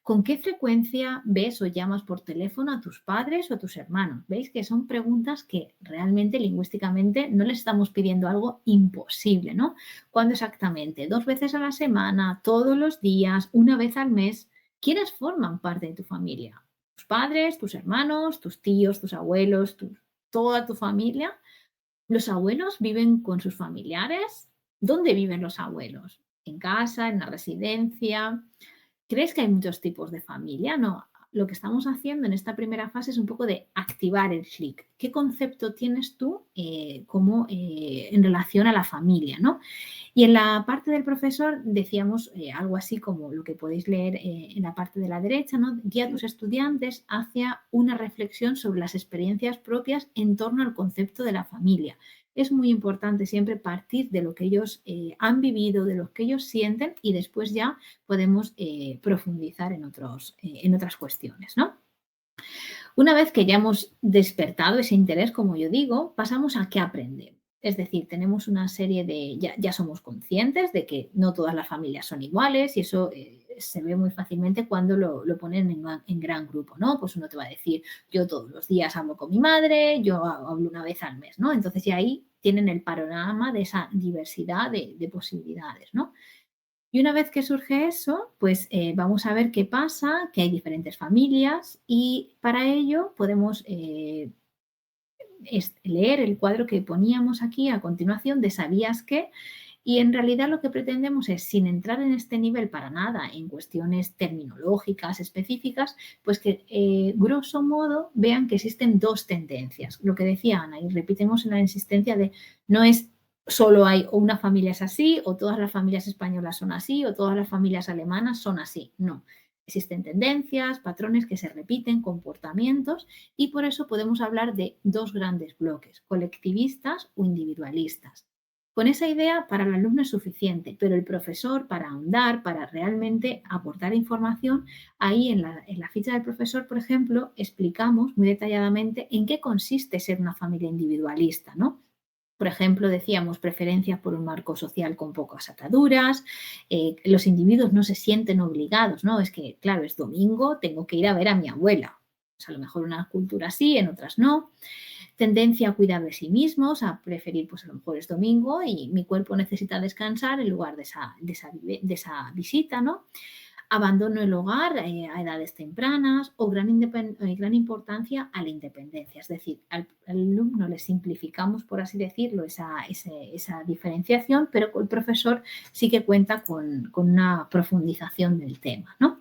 ¿Con qué frecuencia ves o llamas por teléfono a tus padres o a tus hermanos? ¿Veis que son preguntas que realmente lingüísticamente no les estamos pidiendo algo imposible, ¿no? ¿Cuándo exactamente? ¿2 veces a la semana? ¿Todos los días? ¿1 vez al mes? ¿Quiénes forman parte de tu familia? ¿Tus padres, tus hermanos, tus tíos, tus abuelos, toda tu familia? ¿Los abuelos viven con sus familiares? ¿Dónde viven los abuelos? ¿En casa? ¿En la residencia? ¿Crees que hay muchos tipos de familia? No. Lo que estamos haciendo en esta primera fase es un poco de activar el clic. ¿Qué concepto tienes tú en relación a la familia, ¿no? Y en la parte del profesor decíamos algo así como lo que podéis leer en la parte de la derecha, ¿no? Guía a tus estudiantes hacia una reflexión sobre las experiencias propias en torno al concepto de la familia. Es muy importante siempre partir de lo que ellos han vivido, de lo que ellos sienten y después ya podemos profundizar en otras cuestiones, ¿no? Una vez que ya hemos despertado ese interés, como yo digo, pasamos a qué aprendemos. Es decir, tenemos una serie de, ya somos conscientes de que no todas las familias son iguales y eso se ve muy fácilmente cuando lo ponen en gran grupo, ¿no? Pues uno te va a decir, yo todos los días hablo con mi madre, yo hablo una vez al mes, ¿no? Entonces ya ahí tienen el panorama de esa diversidad de posibilidades, ¿no? Y una vez que surge eso, pues vamos a ver qué pasa, que hay diferentes familias y para ello podemos leer el cuadro que poníamos aquí a continuación de ¿sabías qué? Y en realidad lo que pretendemos es, sin entrar en este nivel para nada en cuestiones terminológicas específicas, pues que grosso modo vean que existen dos tendencias. Lo que decía Ana, y repetimos en la insistencia de no es solo hay o una familia es así, o todas las familias españolas son así, o todas las familias alemanas son así. No. Existen tendencias, patrones que se repiten, comportamientos, y por eso podemos hablar de dos grandes bloques, colectivistas o individualistas. Con esa idea para el alumno es suficiente, pero el profesor para ahondar, para realmente aportar información, ahí en la ficha del profesor, por ejemplo, explicamos muy detalladamente en qué consiste ser una familia individualista, ¿no? Por ejemplo, decíamos preferencia por un marco social con pocas ataduras, los individuos no se sienten obligados, ¿no? Es que, claro, es domingo, tengo que ir a ver a mi abuela. Pues a lo mejor en unas culturas sí, en otras no. Tendencia a cuidar de sí mismos, a preferir, pues a lo mejor es domingo y mi cuerpo necesita descansar en lugar de esa visita, ¿no? Abandono el hogar a edades tempranas o gran importancia a la independencia. Es decir, al alumno le simplificamos, por así decirlo, esa diferenciación, pero el profesor sí que cuenta con una profundización del tema, ¿no?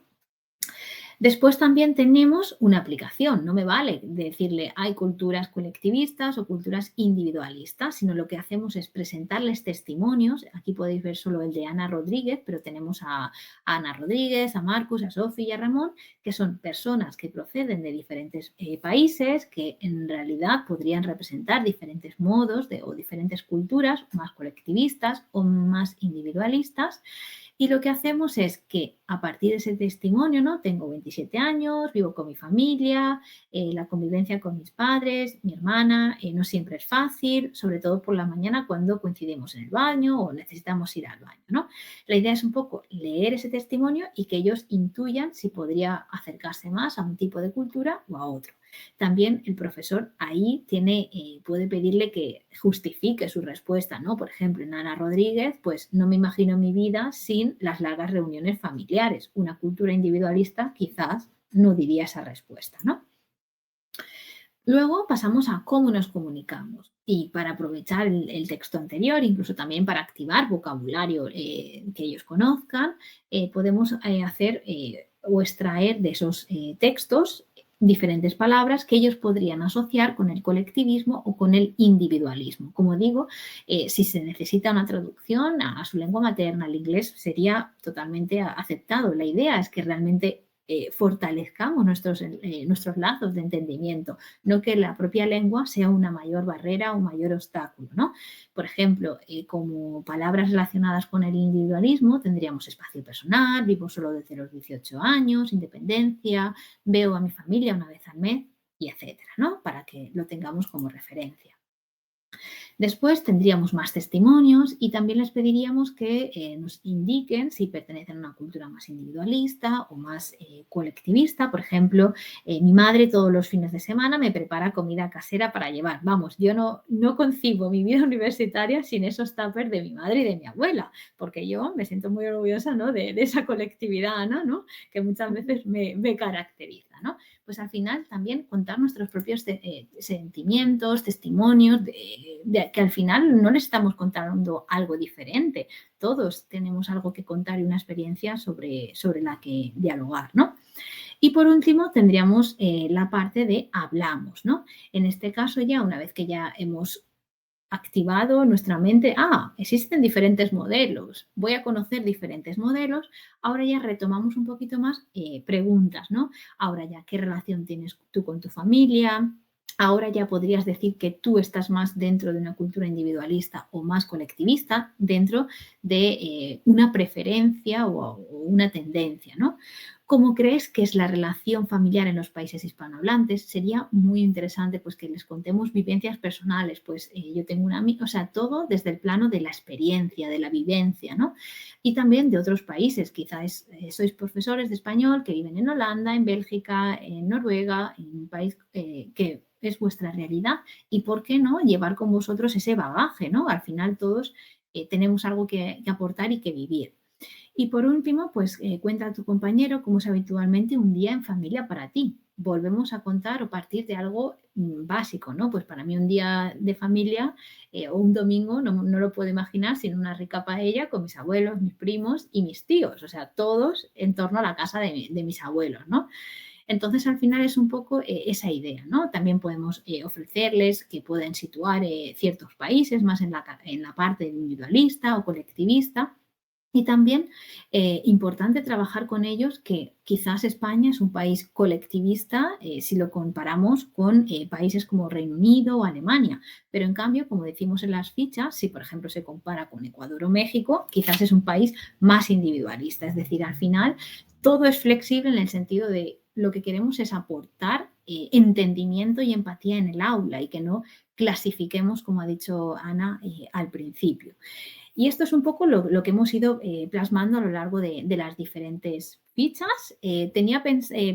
Después también tenemos una aplicación, no me vale decirle hay culturas colectivistas o culturas individualistas, sino lo que hacemos es presentarles testimonios. Aquí podéis ver solo el de Ana Rodríguez, pero tenemos a Ana Rodríguez, a Marcus, a Sofía y a Ramón, que son personas que proceden de diferentes países, que en realidad podrían representar diferentes modos o diferentes culturas, más colectivistas o más individualistas. Y lo que hacemos es que a partir de ese testimonio, ¿no? Tengo 27 años, vivo con mi familia, la convivencia con mis padres, mi hermana, no siempre es fácil, sobre todo por la mañana cuando coincidimos en el baño o necesitamos ir al baño, ¿no? La idea es un poco leer ese testimonio y que ellos intuyan si podría acercarse más a un tipo de cultura o a otro. También el profesor ahí puede pedirle que justifique su respuesta, ¿no? Por ejemplo, en Ana Rodríguez, pues no me imagino mi vida sin las largas reuniones familiares. Una cultura individualista quizás no diría esa respuesta, ¿no? Luego pasamos a cómo nos comunicamos y para aprovechar el texto anterior, incluso también para activar vocabulario que ellos conozcan, podemos hacer o extraer de esos textos diferentes palabras que ellos podrían asociar con el colectivismo o con el individualismo. Como digo, si se necesita una traducción a su lengua materna, al inglés, sería totalmente aceptado. La idea es que realmente fortalezcamos nuestros lazos de entendimiento, no que la propia lengua sea una mayor barrera o mayor obstáculo, ¿no? Por ejemplo, como palabras relacionadas con el individualismo tendríamos espacio personal, vivo solo desde los 18 años, independencia, veo a mi familia una vez al mes y etcétera, ¿no? Para que lo tengamos como referencia. Después tendríamos más testimonios y también les pediríamos que nos indiquen si pertenecen a una cultura más individualista o más colectivista. Por ejemplo, mi madre todos los fines de semana me prepara comida casera para llevar. Vamos, yo no concibo mi vida universitaria sin esos tuppers de mi madre y de mi abuela, porque yo me siento muy orgullosa, ¿no? de esa colectividad, ¿no? Que muchas veces me caracteriza, ¿no? Pues al final también contar nuestros propios sentimientos, testimonios, de que al final no les estamos contando algo diferente. Todos tenemos algo que contar y una experiencia sobre la que dialogar, ¿no? Y por último tendríamos la parte de hablamos, ¿no? En este caso ya una vez que ya hemos activado nuestra mente, existen diferentes modelos, voy a conocer diferentes modelos, ahora ya retomamos un poquito más preguntas, ¿no? Ahora ya, ¿qué relación tienes tú con tu familia? Ahora ya podrías decir que tú estás más dentro de una cultura individualista o más colectivista, dentro de una preferencia o una tendencia, ¿no? ¿Cómo crees que es la relación familiar en los países hispanohablantes? Sería muy interesante pues, que les contemos vivencias personales. Pues yo tengo una amiga, o sea, todo desde el plano de la experiencia, de la vivencia, ¿no? Y también de otros países. Quizás sois profesores de español que viven en Holanda, en Bélgica, en Noruega, en un país que es vuestra realidad. Y por qué no llevar con vosotros ese bagaje, ¿no? Al final todos tenemos algo que aportar y que vivir. Y por último, pues cuenta a tu compañero cómo es habitualmente un día en familia para ti. Volvemos a contar o partir de algo básico, ¿no? Pues para mí un día de familia o un domingo no lo puedo imaginar sin una rica paella con mis abuelos, mis primos y mis tíos. O sea, todos en torno a la casa de mis abuelos, ¿no? Entonces, al final es un poco esa idea, ¿no? También podemos ofrecerles que pueden situar ciertos países más en la parte individualista o colectivista. Y también importante trabajar con ellos que quizás España es un país colectivista si lo comparamos con países como Reino Unido o Alemania. Pero en cambio, como decimos en las fichas, si por ejemplo se compara con Ecuador o México, quizás es un país más individualista. Es decir, al final todo es flexible en el sentido de lo que queremos es aportar entendimiento y empatía en el aula y que no clasifiquemos, como ha dicho Ana al principio. Y esto es un poco lo que hemos ido plasmando a lo largo de las diferentes fichas. Tenía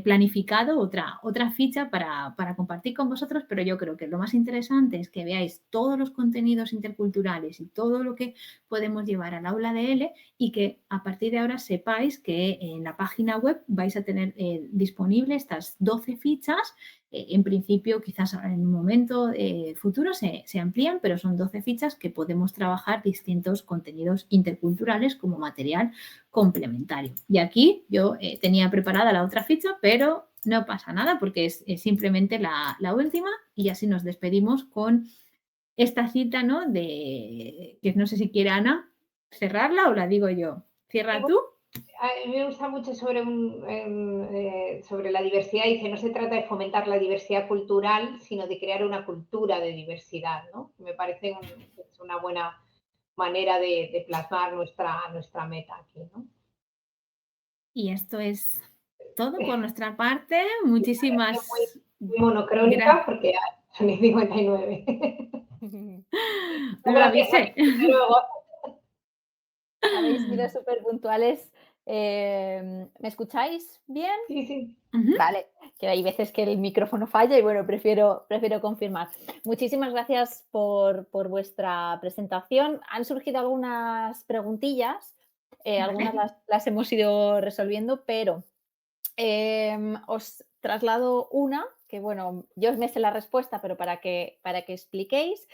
planificado otra ficha para compartir con vosotros, pero yo creo que lo más interesante es que veáis todos los contenidos interculturales y todo lo que podemos llevar al aula de L y que a partir de ahora sepáis que en la página web vais a tener disponible estas 12 fichas. En principio, quizás en un momento futuro se amplían, pero son 12 fichas que podemos trabajar distintos contenidos interculturales como material complementario. Y aquí yo tenía preparada la otra ficha, pero no pasa nada porque es simplemente la última y así nos despedimos con esta cita, ¿no? Que no sé si quiere Ana cerrarla o la digo yo. ¿Cierra tú? A mí me gusta mucho sobre la diversidad. Dice, no se trata de fomentar la diversidad cultural, sino de crear una cultura de diversidad, ¿no? Me parece una buena manera de plasmar nuestra meta aquí, ¿no? Y esto es todo por nuestra parte. Muchísimas muy monocrónica porque son 59. Lo avisé. Habéis sido súper puntuales. ¿Me escucháis bien? Sí, sí. Vale, que hay veces que el micrófono falla y bueno, prefiero confirmar. Muchísimas gracias por vuestra presentación. Han surgido algunas preguntillas, algunas las hemos ido resolviendo, pero os traslado una que, bueno, yo os me sé la respuesta, pero para que expliquéis.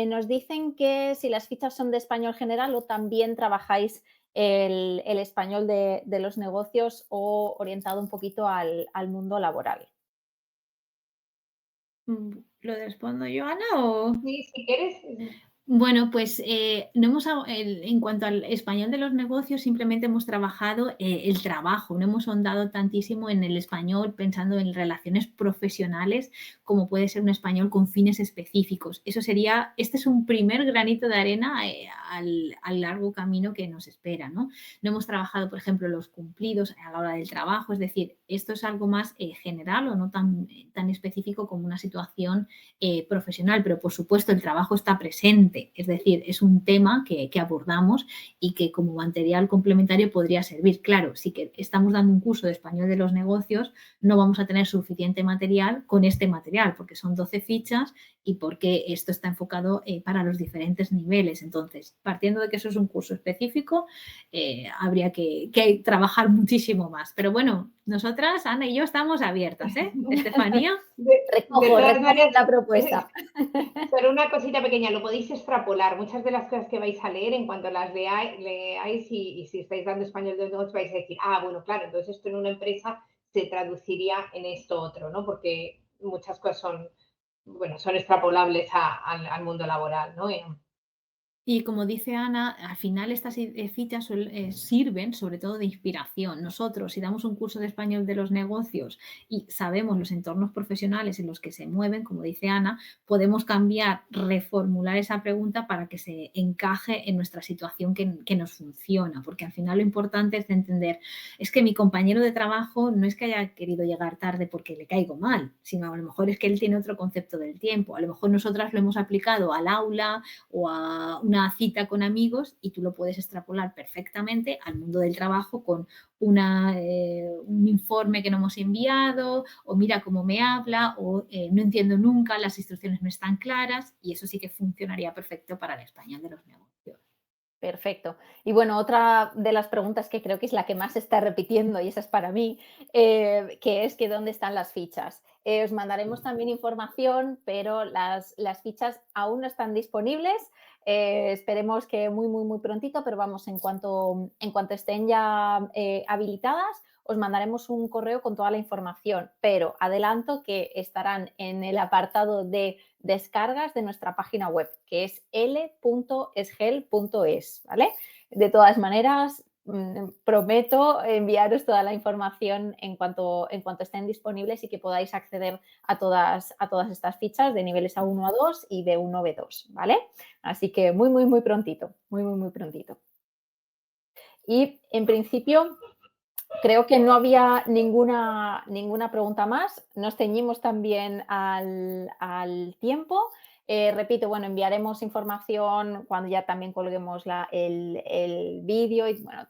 Nos dicen que si las fichas son de español general o también trabajáis el español de los negocios o orientado un poquito al mundo laboral. ¿Lo respondo yo, Ana, o...? Sí, si quieres. Bueno, pues no hemos, en cuanto al español de los negocios, simplemente hemos trabajado el trabajo, no hemos ahondado tantísimo en el español pensando en relaciones profesionales como puede ser un español con fines específicos. Este es un primer granito de arena al largo camino que nos espera, ¿no? No hemos trabajado, por ejemplo, los cumplidos a la hora del trabajo, es decir, esto es algo más general o no tan específico como una situación profesional, pero por supuesto el trabajo está presente, es decir, es un tema que abordamos y que como material complementario podría servir. Claro, si que estamos dando un curso de español de los negocios, no vamos a tener suficiente material con este material, porque son 12 fichas y porque esto está enfocado para los diferentes niveles. Entonces, partiendo de que eso es un curso específico, habría que trabajar muchísimo más. Pero bueno, nosotras, Ana y yo, estamos abiertas, ¿eh? Estefanía. Recojo la propuesta. Pero una cosita pequeña, lo podéis extrapolar. Muchas de las cosas que vais a leer, en cuanto las leáis y si estáis dando español de negocios, vais a decir, bueno, claro, entonces esto en una empresa se traduciría en esto otro, ¿no? Porque muchas cosas son extrapolables al mundo laboral, ¿no? Y como dice Ana, al final estas fichas sirven sobre todo de inspiración. Nosotros, si damos un curso de español de los negocios y sabemos los entornos profesionales en los que se mueven, como dice Ana, podemos cambiar, reformular esa pregunta para que se encaje en nuestra situación que nos funciona. Porque al final lo importante es entender, es que mi compañero de trabajo no es que haya querido llegar tarde porque le caigo mal, sino a lo mejor es que él tiene otro concepto del tiempo. A lo mejor nosotras lo hemos aplicado al aula o a una cita con amigos y tú lo puedes extrapolar perfectamente al mundo del trabajo con un informe que no hemos enviado o mira cómo me habla o no entiendo nunca, las instrucciones no están claras y eso sí que funcionaría perfecto para el español de los negocios. Perfecto. Y bueno, otra de las preguntas que creo que es la que más se está repitiendo, y esa es para mí, que es que ¿dónde están las fichas? Os mandaremos también información, pero las fichas aún no están disponibles. Esperemos que muy, muy, muy prontito, pero vamos, en cuanto estén ya habilitadas, os mandaremos un correo con toda la información, pero adelanto que estarán en el apartado de descargas de nuestra página web, que es l.esgel.es, ¿vale? De todas maneras, prometo enviaros toda la información en cuanto estén disponibles y que podáis acceder a todas estas fichas de niveles A1 a 2 y de 1 a B2, ¿vale? Así que muy, muy, muy prontito, muy, muy, muy prontito. Y en principio creo que no había ninguna pregunta más. Nos ceñimos también al tiempo. Repito, bueno, enviaremos información cuando ya también colguemos el vídeo y, bueno,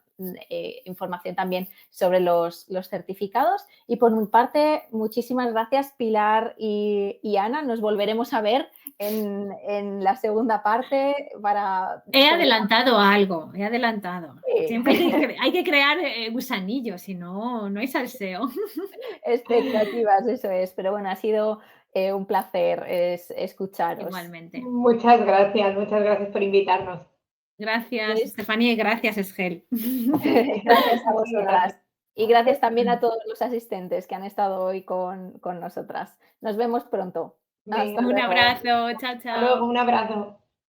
información también sobre los certificados. Y por mi parte, muchísimas gracias, Pilar y Ana. Nos volveremos a ver en la segunda parte para... He adelantado algo, he adelantado. Sí. Siempre hay que crear gusanillos, si no, no hay salseo. Expectativas, eso es. Pero bueno, ha sido un placer escucharos. Igualmente. Muchas gracias por invitarnos. Gracias, Estefanía, y gracias, Esgel. Gracias a vosotras. Y gracias también a todos los asistentes que han estado hoy con nosotras. Nos vemos pronto. Venga, Un abrazo, chao, chao. hasta luego, un abrazo.